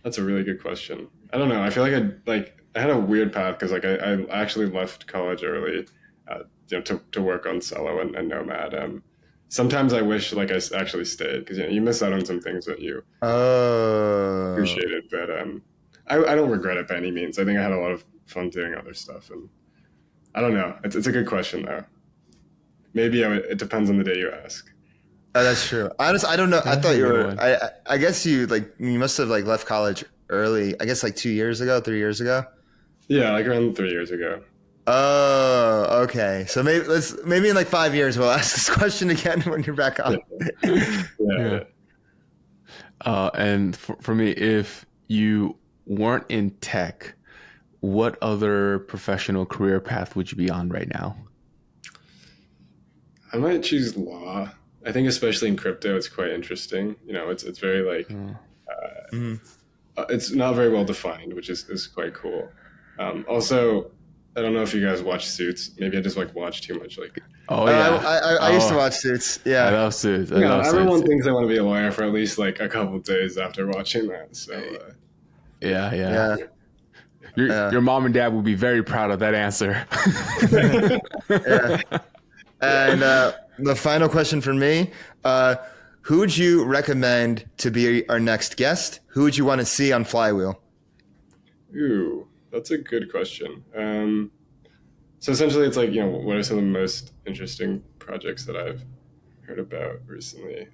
Speaker 3: That's a really good question. I don't know. I feel like I had a weird path because I actually left college early, to work on Cello and Nomad. Sometimes I wish like I actually stayed because you miss out on some things that you
Speaker 1: Oh,
Speaker 3: appreciated. But I don't regret it by any means. I think I had a lot of fun doing other stuff, and I don't know. It's a good question though. Maybe it depends on the day you ask.
Speaker 1: that's true. Honestly, I don't know. I
Speaker 2: That's
Speaker 1: thought
Speaker 2: a
Speaker 1: you
Speaker 2: good
Speaker 1: were.
Speaker 2: one.
Speaker 1: I guess you must have like left college early. I guess like 2 years ago, 3 years ago.
Speaker 3: Yeah, like around 3 years ago.
Speaker 1: Oh, okay. So maybe in like 5 years we'll ask this question again when you're back on.
Speaker 3: Yeah.
Speaker 2: And for me, if you weren't in tech, what other professional career path would you be on right now?
Speaker 3: I might choose law. I think especially in crypto, it's quite interesting. It's very like it's not very well defined, which is quite cool. Also, I don't know if you guys watch Suits. Maybe I just like watch too much. Like,
Speaker 2: Oh yeah,
Speaker 1: I used to watch Suits.
Speaker 2: I
Speaker 1: Yeah.
Speaker 2: love Suits. I
Speaker 3: yeah,
Speaker 2: love
Speaker 3: everyone
Speaker 2: Suits.
Speaker 3: thinks they want to be a lawyer for at least like a couple of days after watching that. So
Speaker 2: Yeah.
Speaker 1: Yeah.
Speaker 2: Your mom and dad will be very proud of that answer.
Speaker 1: Yeah. And the final question for me, who would you recommend to be our next guest? Who would you want to see on Flywheel?
Speaker 3: ooh, that's a good question. So essentially, it's like what are some of the most interesting projects that I've heard about recently?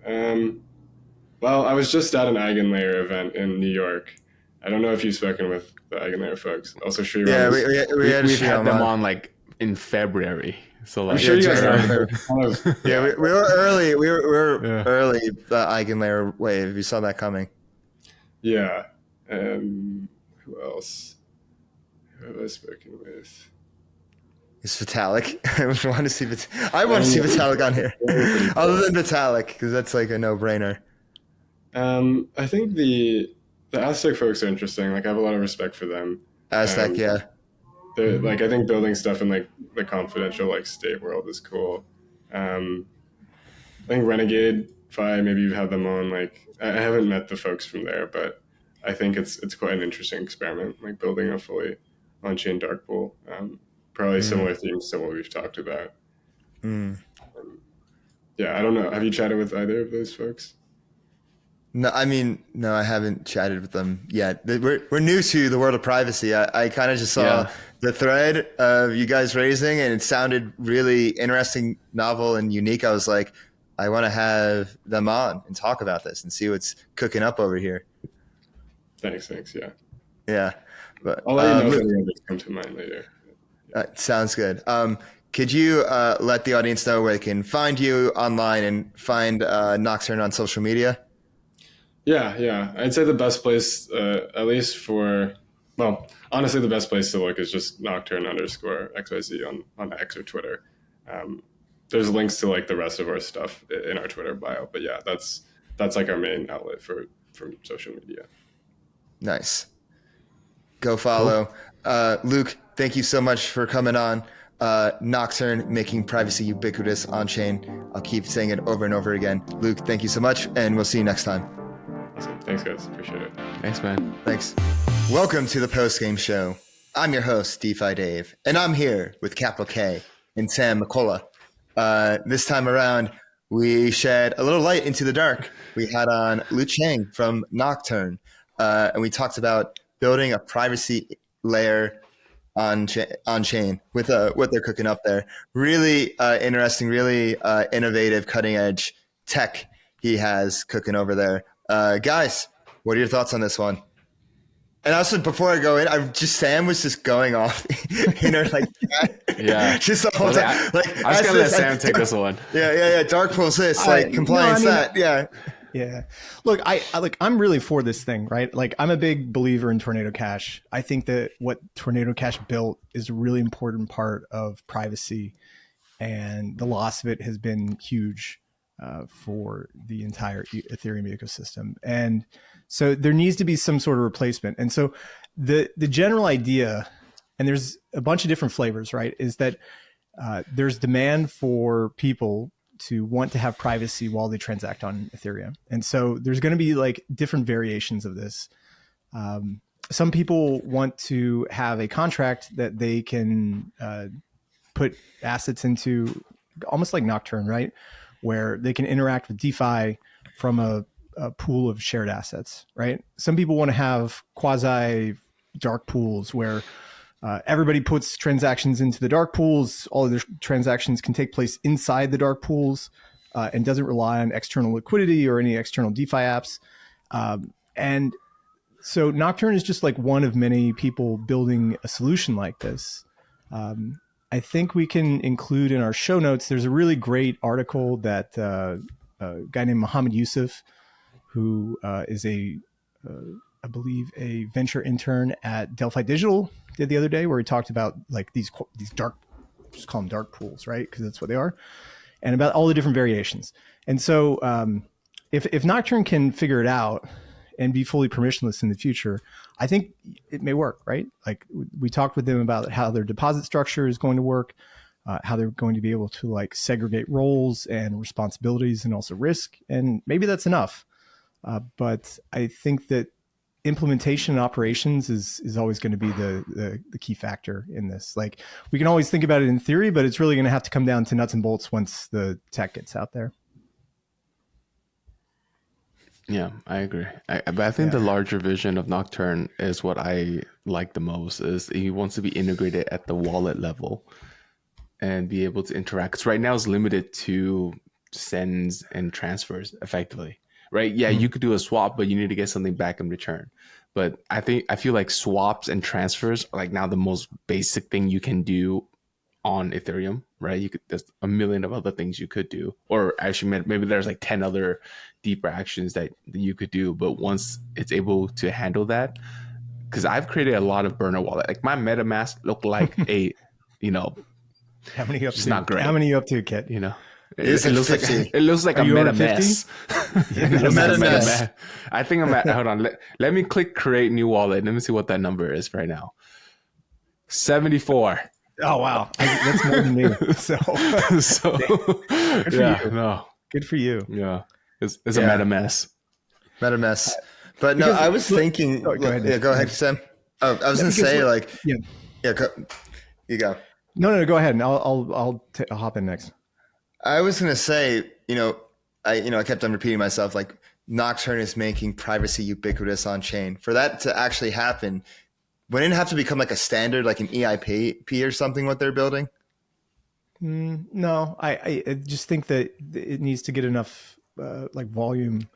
Speaker 3: Well, I was just at an Eigenlayer event in New York. I don't know if you've spoken with the Eigenlayer folks. Also, Sriram.
Speaker 1: Yeah, we had
Speaker 2: We've
Speaker 1: Sriram
Speaker 2: had them
Speaker 1: on.
Speaker 2: on like in February. So
Speaker 3: I'm
Speaker 2: like,
Speaker 3: sure you guys
Speaker 1: Yeah,
Speaker 3: know.
Speaker 1: Yeah, we were early. We were
Speaker 2: Yeah.
Speaker 1: early. The Eigenlayer wave. You saw that coming.
Speaker 3: Yeah. Who else? Who have I spoken with?
Speaker 1: It's Vitalik. I want to see Vitalik on here. Other than Vitalik, because that's like a no-brainer.
Speaker 3: I think the Aztec folks are interesting. Like, I have a lot of respect for them.
Speaker 1: Aztec, yeah.
Speaker 3: They're like, I think building stuff in like the confidential like state world is cool. I think Renegade Fi, maybe you've had them on. Like, I haven't met the folks from there, but I think it's quite an interesting experiment, like building a fully on-chain dark pool. Probably similar themes to what we've talked about. Yeah, I don't know. Have you chatted with either of those folks?
Speaker 1: No, I haven't chatted with them yet. We're new to the world of privacy. I kind of just saw the thread of you guys raising, and it sounded really interesting, novel, and unique. I was like, I want to have them on and talk about this and see what's cooking up over here.
Speaker 3: Thanks. Yeah.
Speaker 1: Yeah, but
Speaker 3: I'll let you know if any others come to mind later.
Speaker 1: sounds good. Could you let the audience know where they can find you online and find Nocturne on social media?
Speaker 3: Yeah. I'd say the best place, at least honestly, the best place to look is just Nocturne_XYZ on X or Twitter. There's links to like the rest of our stuff in our Twitter bio, but yeah, that's like our main outlet for social media.
Speaker 1: Nice. Go follow. Luke, thank you so much for coming on. Nocturne, making privacy ubiquitous on chain. I'll keep saying it over and over again. Luke, thank you so much, and we'll see you next time.
Speaker 3: Awesome. Thanks, guys. Appreciate it.
Speaker 2: Thanks, man.
Speaker 1: Thanks. Welcome to the post-game show. I'm your host, DeFi Dave, and I'm here with Capital K and Sam McCullough. This time around, we shed a little light into the dark. We had on Lu Chang from Nocturne, and we talked about building a privacy layer on chain with what they're cooking up there. Really interesting, really innovative, cutting edge tech he has cooking over there. Guys, what are your thoughts on this one? And also, before I go in, Sam was just going off in her like chat.
Speaker 2: Yeah,
Speaker 1: just the whole time.
Speaker 2: I was gonna let Sam take this one.
Speaker 1: Yeah. Dark pools this, compliance that. Yeah.
Speaker 4: Yeah. Look, I'm really for this thing, right? Like I'm a big believer in Tornado Cash. I think that what Tornado Cash built is a really important part of privacy, and the loss of it has been huge for the entire Ethereum ecosystem. And so there needs to be some sort of replacement. And so the general idea, and there's a bunch of different flavors, right, is that there's demand for people to want to have privacy while they transact on Ethereum. And so there's going to be like different variations of this. Some people want to have a contract that they can put assets into, almost like Nocturne, right? Where they can interact with DeFi from a pool of shared assets, right? Some people want to have quasi dark pools where everybody puts transactions into the dark pools. All of their transactions can take place inside the dark pools and doesn't rely on external liquidity or any external DeFi apps. And so Nocturne is just like one of many people building a solution like this. I think we can include in our show notes, there's a really great article that a guy named Mohammed Yusuf, who is I believe a venture intern at Delphi Digital, did the other day, where he talked about like these dark, just call them dark pools, right? Because that's what they are, and about all the different variations. And so if Nocturne can figure it out and be fully permissionless in the future, I think it may work, right? Like we talked with them about how their deposit structure is going to work, how they're going to be able to like segregate roles and responsibilities and also risk. And maybe that's enough. But I think that implementation and operations is always going to be the key factor in this. Like we can always think about it in theory, but it's really going to have to come down to nuts and bolts once the tech gets out there.
Speaker 2: Yeah, I agree. But I think the larger vision of Nocturne is what I like the most. Is he wants to be integrated at the wallet level and be able to interact. Because right now it's limited to sends and transfers effectively, right? Yeah, you could do a swap, but you need to get something back in return. But I feel like swaps and transfers are like now the most basic thing you can do on Ethereum, right? There's a million of other things you could do, or actually maybe there's like 10 other deeper actions that you could do. But once it's able to handle that, because I've created a lot of burner wallet, like my MetaMask looked like a,
Speaker 4: how many up
Speaker 2: it's
Speaker 4: to?
Speaker 2: not great.
Speaker 4: How many you up to, Kit?
Speaker 2: It looks like
Speaker 4: Are
Speaker 2: a
Speaker 4: you over
Speaker 2: MetaMask.
Speaker 4: 50?
Speaker 2: It looks like a
Speaker 1: MetaMask.
Speaker 2: MetaMask. I think I'm at. Hold on. Let me click create new wallet. Let me see what that number is right now. 74.
Speaker 4: Oh wow, that's more than me. So
Speaker 2: Good for you. No.
Speaker 4: Good for you.
Speaker 2: Yeah, it's a MetaMask.
Speaker 1: MetaMask. But no,
Speaker 4: Because-
Speaker 1: I was thinking.
Speaker 4: Go ahead.
Speaker 1: Yeah, go ahead, Sam. Oh, I was going to say, you go.
Speaker 4: No, go ahead, and I'll hop in next.
Speaker 1: I was going to say, I kept on repeating myself, like Nocturne is making privacy ubiquitous on chain. For that to actually happen, wouldn't it have to become like a standard, like an EIP or something, what they're building?
Speaker 4: No, I just think that it needs to get enough like volume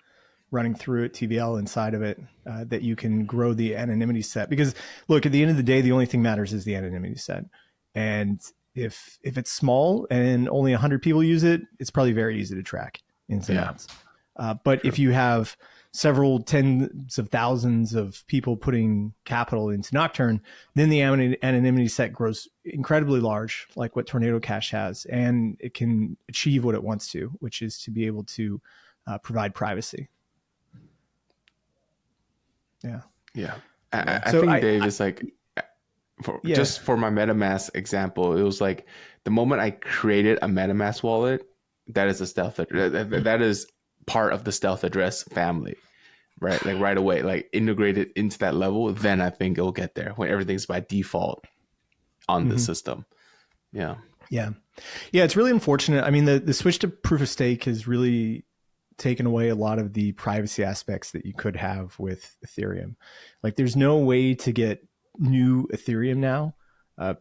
Speaker 4: running through it, TVL inside of it, that you can grow the anonymity set. Because look, at the end of the day, the only thing matters is the anonymity set. And if it's small and only 100 people use it, it's probably very easy to track ins and outs. But if you have several tens of thousands of people putting capital into Nocturne, then the anonymity set grows incredibly large, like what Tornado Cash has, and it can achieve what it wants to, which is to be able to provide privacy.
Speaker 2: Yeah. I think Dave is like, just for my MetaMask example, it was like the moment I created a MetaMask wallet, that is a stealth that is part of the stealth address family, right? Like right away, like integrated into that level, then I think it'll get there when everything's by default on the system. Yeah.
Speaker 4: It's really unfortunate. I mean, the switch to proof of stake has really taken away a lot of the privacy aspects that you could have with Ethereum. Like there's no way to get new Ethereum now.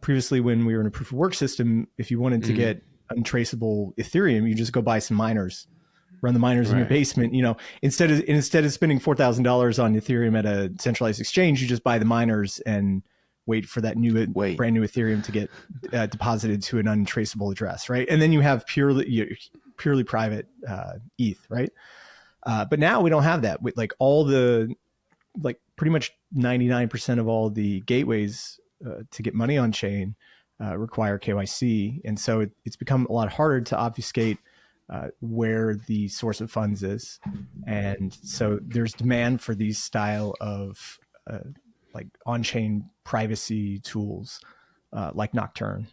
Speaker 4: Previously, when we were in a proof of work system, if you wanted to get untraceable Ethereum, you just go buy some miners, run the miners in your basement. Instead of spending $4,000 on Ethereum at a centralized exchange, you just buy the miners and wait for that brand new Ethereum to get deposited to an untraceable address, right? And then you have purely private ETH, right? But now we don't have that. With like all the, like pretty much 99% of all the gateways to get money on chain require KYC. And so it's become a lot harder to obfuscate where the source of funds is. And so there's demand for these style of like on-chain privacy tools like Nocturne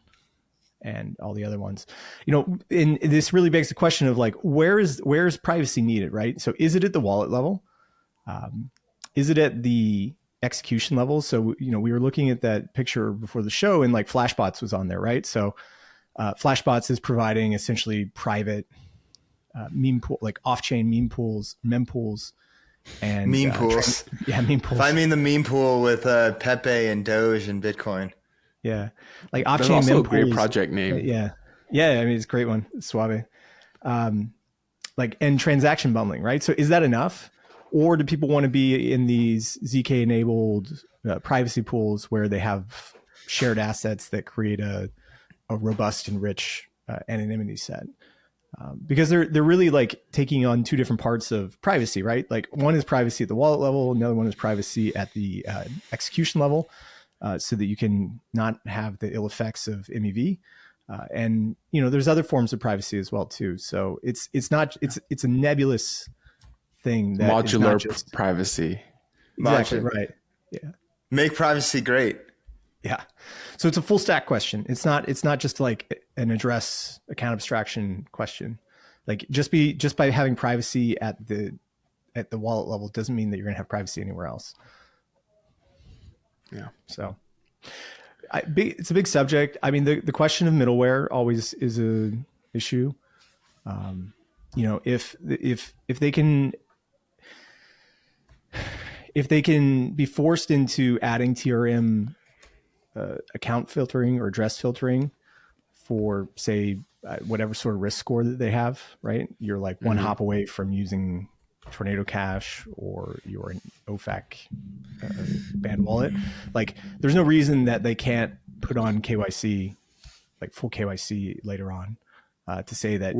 Speaker 4: and all the other ones. You know, and this really begs the question of like, where is privacy needed, right? So is it at the wallet level? Is it at the execution level? So, you know, we were looking at that picture before the show and like Flashbots was on there, right? So Flashbots is providing essentially private meme pool, like off-chain meme pools, mempools, and
Speaker 1: Meme pools.
Speaker 4: meme pools.
Speaker 1: Find me in the meme pool with Pepe and Doge and Bitcoin.
Speaker 4: Yeah, like
Speaker 2: That's
Speaker 4: off-chain
Speaker 2: also
Speaker 4: mempools.
Speaker 2: a great project name.
Speaker 4: Yeah. I mean, it's a great one, Suave. Like, and transaction bundling, right? So is that enough? Or do people want to be in these ZK enabled privacy pools where they have shared assets that create a robust and rich anonymity set? Because they're really like taking on two different parts of privacy, right? Like one is privacy at the wallet level, another one is privacy at the execution level, so that you can not have the ill effects of MEV. And you know, there's other forms of privacy as well too. So it's a nebulous thing that
Speaker 2: Modular
Speaker 4: is not just
Speaker 2: privacy.
Speaker 4: exactly
Speaker 1: Modular.
Speaker 4: right. Yeah.
Speaker 1: Make privacy great.
Speaker 4: Yeah. So it's a full stack question. It's not just like an address account abstraction question. Like just by having privacy at the wallet level doesn't mean that you're going to have privacy anywhere else.
Speaker 2: Yeah.
Speaker 4: So it's a big subject. I mean, the question of middleware always is a issue. You know, if they can be forced into adding TRM account filtering or address filtering for, say, whatever sort of risk score that they have, right? You're like one hop away from using Tornado Cash or you're an OFAC banned wallet. Like, there's no reason that they can't put on KYC, like full KYC later on, to say that,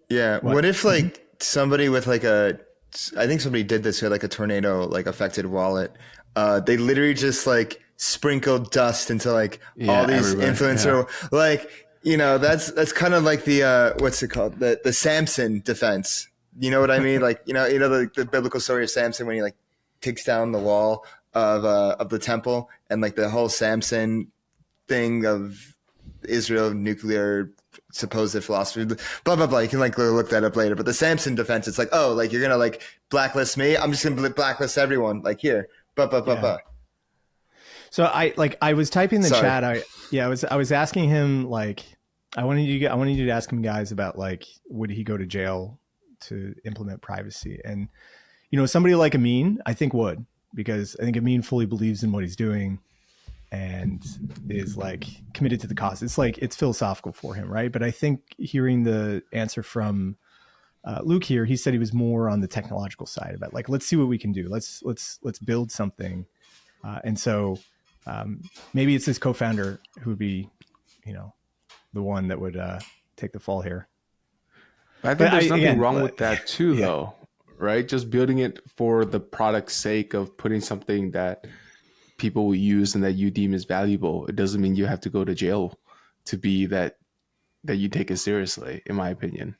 Speaker 1: Yeah. What if like somebody with like I think somebody did this with like a tornado like affected wallet. They literally just like sprinkled dust into like all these influencer, like, you know, that's kind of like the what's it called? The Samson defense. You know what I mean? Like, you know the biblical story of Samson when he like takes down the wall of the temple, and like the whole Samson thing of Israel nuclear supposed philosophy, blah blah blah. You can like look that up later. But the Samson defense, it's like, oh, like you're gonna like blacklist me, I'm just gonna blacklist everyone. Like here, blah. So
Speaker 4: I was typing in the chat. I was asking him, like, I wanted you to ask him, guys, about like, would he go to jail to implement privacy? And you know, somebody like Amin, I think would, because I think Amin fully believes in what he's doing and is like committed to the cause. It's like, it's philosophical for him, right? But I think hearing the answer from Luke here, he said he was more on the technological side about like, let's see what we can do. Let's build something. And so maybe it's his co-founder who would be, you know, the one that would take the fall here.
Speaker 2: I think there's nothing wrong with that too, though, right? Just building it for the product's sake of putting something that people will use and that you deem is valuable. It doesn't mean you have to go to jail to be that you take it seriously, in my opinion.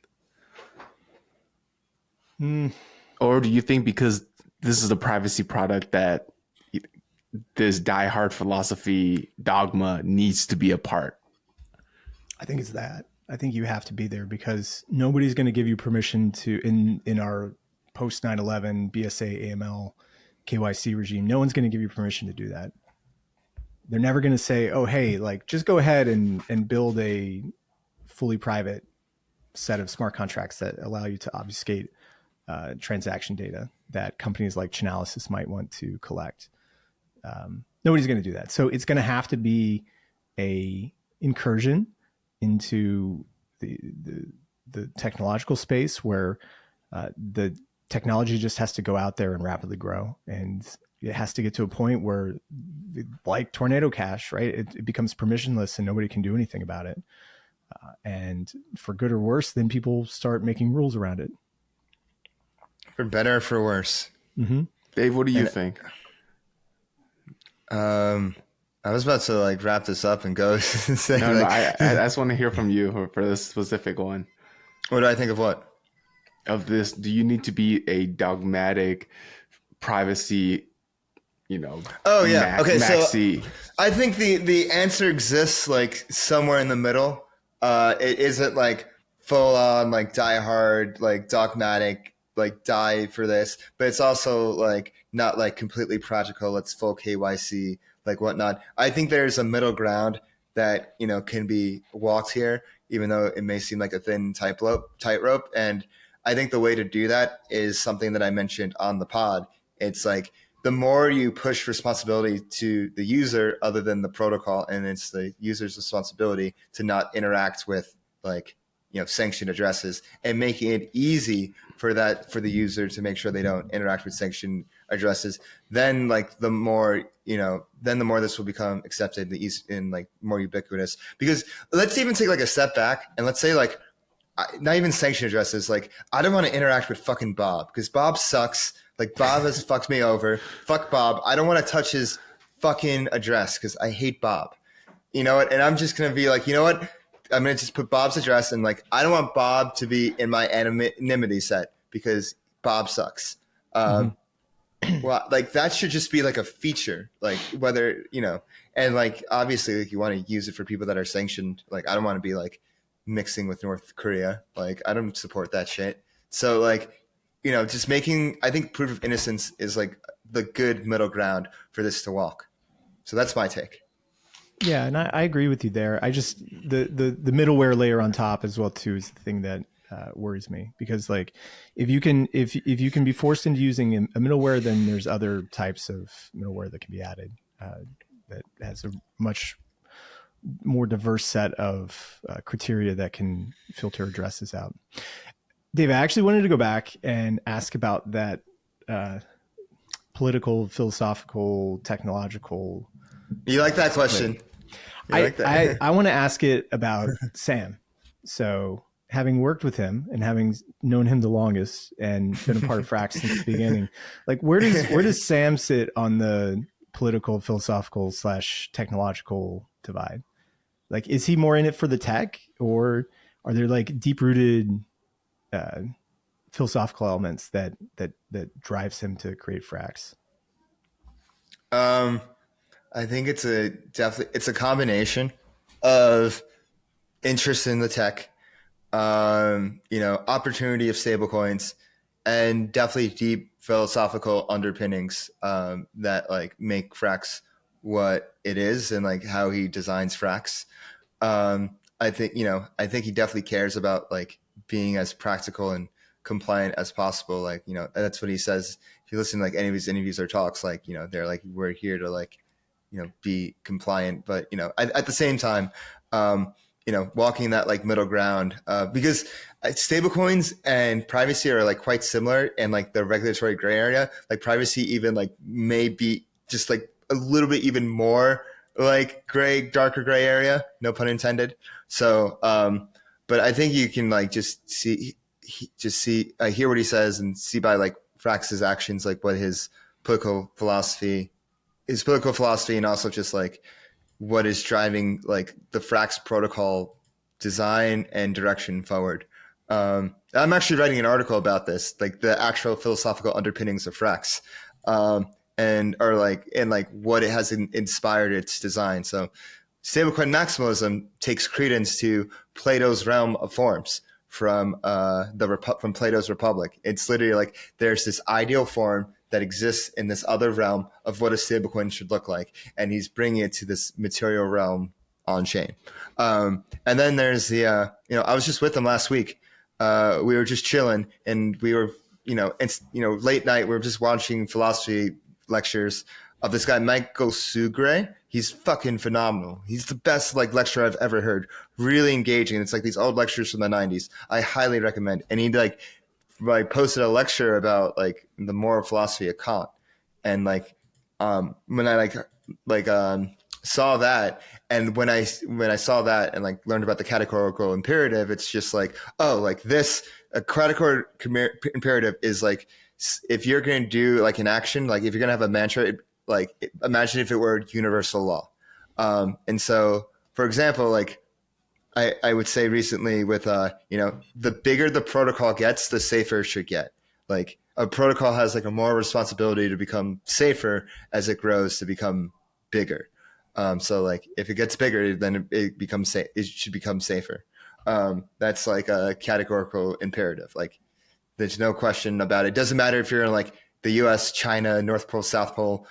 Speaker 2: Or do you think because this is a privacy product that this diehard philosophy dogma needs to be a part?
Speaker 4: I think it's that. I think you have to be there because nobody's going to give you permission to, in our post 9/11 BSA AML KYC regime, no one's going to give you permission to do that. They're never going to say, oh, hey, like just go ahead and build a fully private set of smart contracts that allow you to obfuscate transaction data that companies like Chainalysis might want to collect. Nobody's going to do that. So it's going to have to be a incursion into the technological space where the technology just has to go out there and rapidly grow. And it has to get to a point where, like Tornado Cash, right? It becomes permissionless and nobody can do anything about it. And for good or worse, then people start making rules around it.
Speaker 1: For better or for worse.
Speaker 4: Mm-hmm.
Speaker 2: Dave, what do you think?
Speaker 1: I was about to like wrap this up and go and say
Speaker 2: No,
Speaker 1: like,
Speaker 2: I just want to hear from you for this specific one.
Speaker 1: what do I think of what?
Speaker 2: Of this, do you need to be a dogmatic privacy,
Speaker 1: Oh yeah. Okay.
Speaker 2: maxi?
Speaker 1: So I think the answer exists like somewhere in the middle. It isn't like full on like die hard, like dogmatic, like die for this, but it's also like not like completely practical. Let's full KYC, like whatnot. I think there's a middle ground that, can be walked here, even though it may seem like a thin tightrope. And I think the way to do that is something that I mentioned on the pod. It's like the more you push responsibility to the user other than the protocol, and it's the user's responsibility to not interact with like, sanctioned addresses, and making it easy for the user to make sure they don't interact with sanctioned addresses, then like the more this will become accepted and like more ubiquitous. Because let's even take like a step back and let's say like, not even sanctioned addresses. Like, I don't want to interact with fucking Bob because Bob sucks. Like, Bob has fucked me over. Fuck Bob. I don't want to touch his fucking address because I hate Bob. You know what? And I'm just going to be like, you know what? I'm going to just put Bob's address and like, I don't want Bob to be in my anonymity set because Bob sucks. Well, like that should just be like a feature, like whether, and like, obviously like you want to use it for people that are sanctioned. Like, I don't want to be like mixing with North Korea. Like, I don't support that shit. So like, just I think proof of innocence is like the good middle ground for this to walk. So that's my take.
Speaker 4: Yeah, and I agree with you there. I just the middleware layer on top as well too is the thing that worries me, because like if you can be forced into using a middleware, then there's other types of middleware that can be added that has a much more diverse set of criteria that can filter addresses out. Dave, I actually wanted to go back and ask about that political, philosophical, technological.
Speaker 1: You like that question?
Speaker 4: I want to ask it about Sam. So having worked with him and having known him the longest and been a part of Frax since the beginning, like where does Sam sit on the political, philosophical / technological divide? Like, is he more in it for the tech, or are there like deep rooted philosophical elements that drives him to create Frax?
Speaker 1: I think it's a combination of interest in the tech, opportunity of stablecoins, and definitely deep philosophical underpinnings that like make Frax what it is and like how he designs Frax. I think he definitely cares about like being as practical and compliant as possible. Like, that's what he says. If you listen to like any of his interviews or talks, like, they're like, we're here to like, be compliant, but, at the same time, walking that like middle ground, because stablecoins and privacy are like quite similar, and like the regulatory gray area, like privacy even like may be just like a little bit even more like darker gray area, no pun intended. So, but I think you can like just hear what he says and see by like Frax's actions, like what his political philosophy, and also just like what is driving like the Frax protocol design and direction forward. I'm actually writing an article about this, like the actual philosophical underpinnings of Frax, and what it has inspired its design. So stablecoin maximalism takes credence to Plato's realm of forms from Plato's Republic. It's literally like there's this ideal form that exists in this other realm of what a stablecoin should look like, and he's bringing it to this material realm on chain. And then there's the I was just with him last week. We were just chilling, and we were late night. We were just watching philosophy lectures of this guy Michael Sugre. He's fucking phenomenal. He's the best like lecturer I've ever heard. Really engaging. It's like these old lectures from the 90s. I highly recommend. And he like posted a lecture about like the moral philosophy of Kant, and like when I saw that, and when I saw that and like learned about the categorical imperative, it's just like, oh, like this a categorical imperative is like if you're going to do like an action, like if you're going to have a mantra, like imagine if it were universal law. And so, for example, like I would say recently with, the bigger the protocol gets, the safer it should get. Like a protocol has like a more responsibility to become safer as it grows to become bigger. So like if it gets bigger, then it becomes safe. It should become safer. That's like a categorical imperative. Like there's no question about it. It doesn't matter if you're in like the US, China, North Pole, South Pole,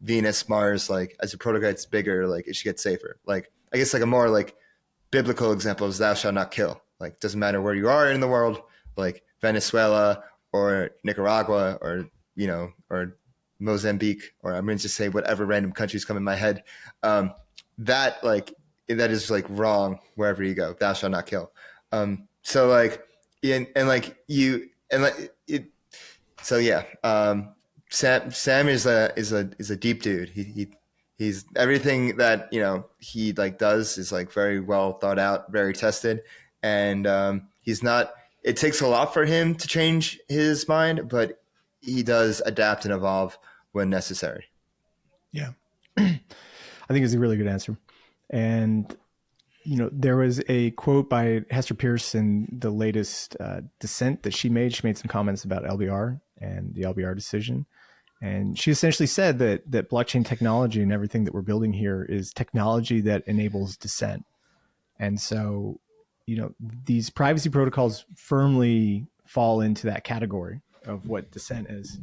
Speaker 1: Venus, Mars, like as the protocol gets bigger, like it should get safer. Like I guess like a more like biblical example is thou shalt not kill. Like doesn't matter where you are in the world, like Venezuela or Nicaragua or, or Mozambique, or I'm going to just say whatever random countries come in my head. That is like wrong wherever you go. Thou shalt not kill. So like, Sam is a deep dude. He's everything that he like does is like very well thought out, very tested, and he's not. It takes a lot for him to change his mind, but he does adapt and evolve when necessary.
Speaker 4: Yeah, I think it's a really good answer. And there was a quote by Hester Pierce in the latest dissent that she made. She made some comments about LBR and the LBR decision. And she essentially said that blockchain technology and everything that we're building here is technology that enables dissent. And so, these privacy protocols firmly fall into that category of what dissent is.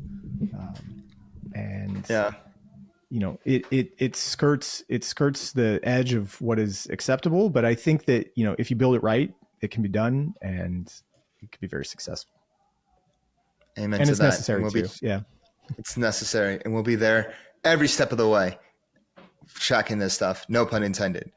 Speaker 4: It skirts the edge of what is acceptable. But I think that, if you build it right, it can be done and it can be very successful.
Speaker 1: Amen.
Speaker 4: And
Speaker 1: to
Speaker 4: it's
Speaker 1: that.
Speaker 4: necessary too. Yeah.
Speaker 1: It's necessary, and we'll be there every step of the way, tracking this stuff. No pun intended.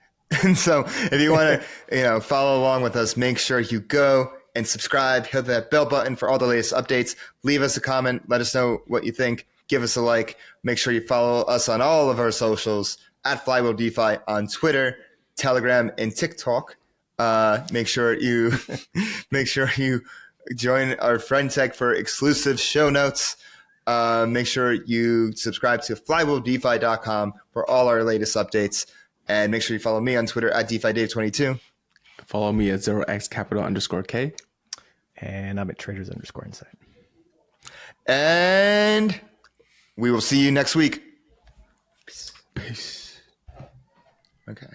Speaker 1: And so, if you want to, follow along with us, make sure you go and subscribe. Hit that bell button for all the latest updates. Leave us a comment. Let us know what you think. Give us a like. Make sure you follow us on all of our socials at Flywheel DeFi on Twitter, Telegram, and TikTok. Make sure you join our friend tech for exclusive show notes. Make sure you subscribe to flywheeldefi.com for all our latest updates. And make sure you follow me on Twitter at DeFiDave22.
Speaker 2: Follow me at 0xcapital_K.
Speaker 4: And I'm at traders_insight.
Speaker 1: And we will see you next week.
Speaker 2: Peace.
Speaker 1: Okay.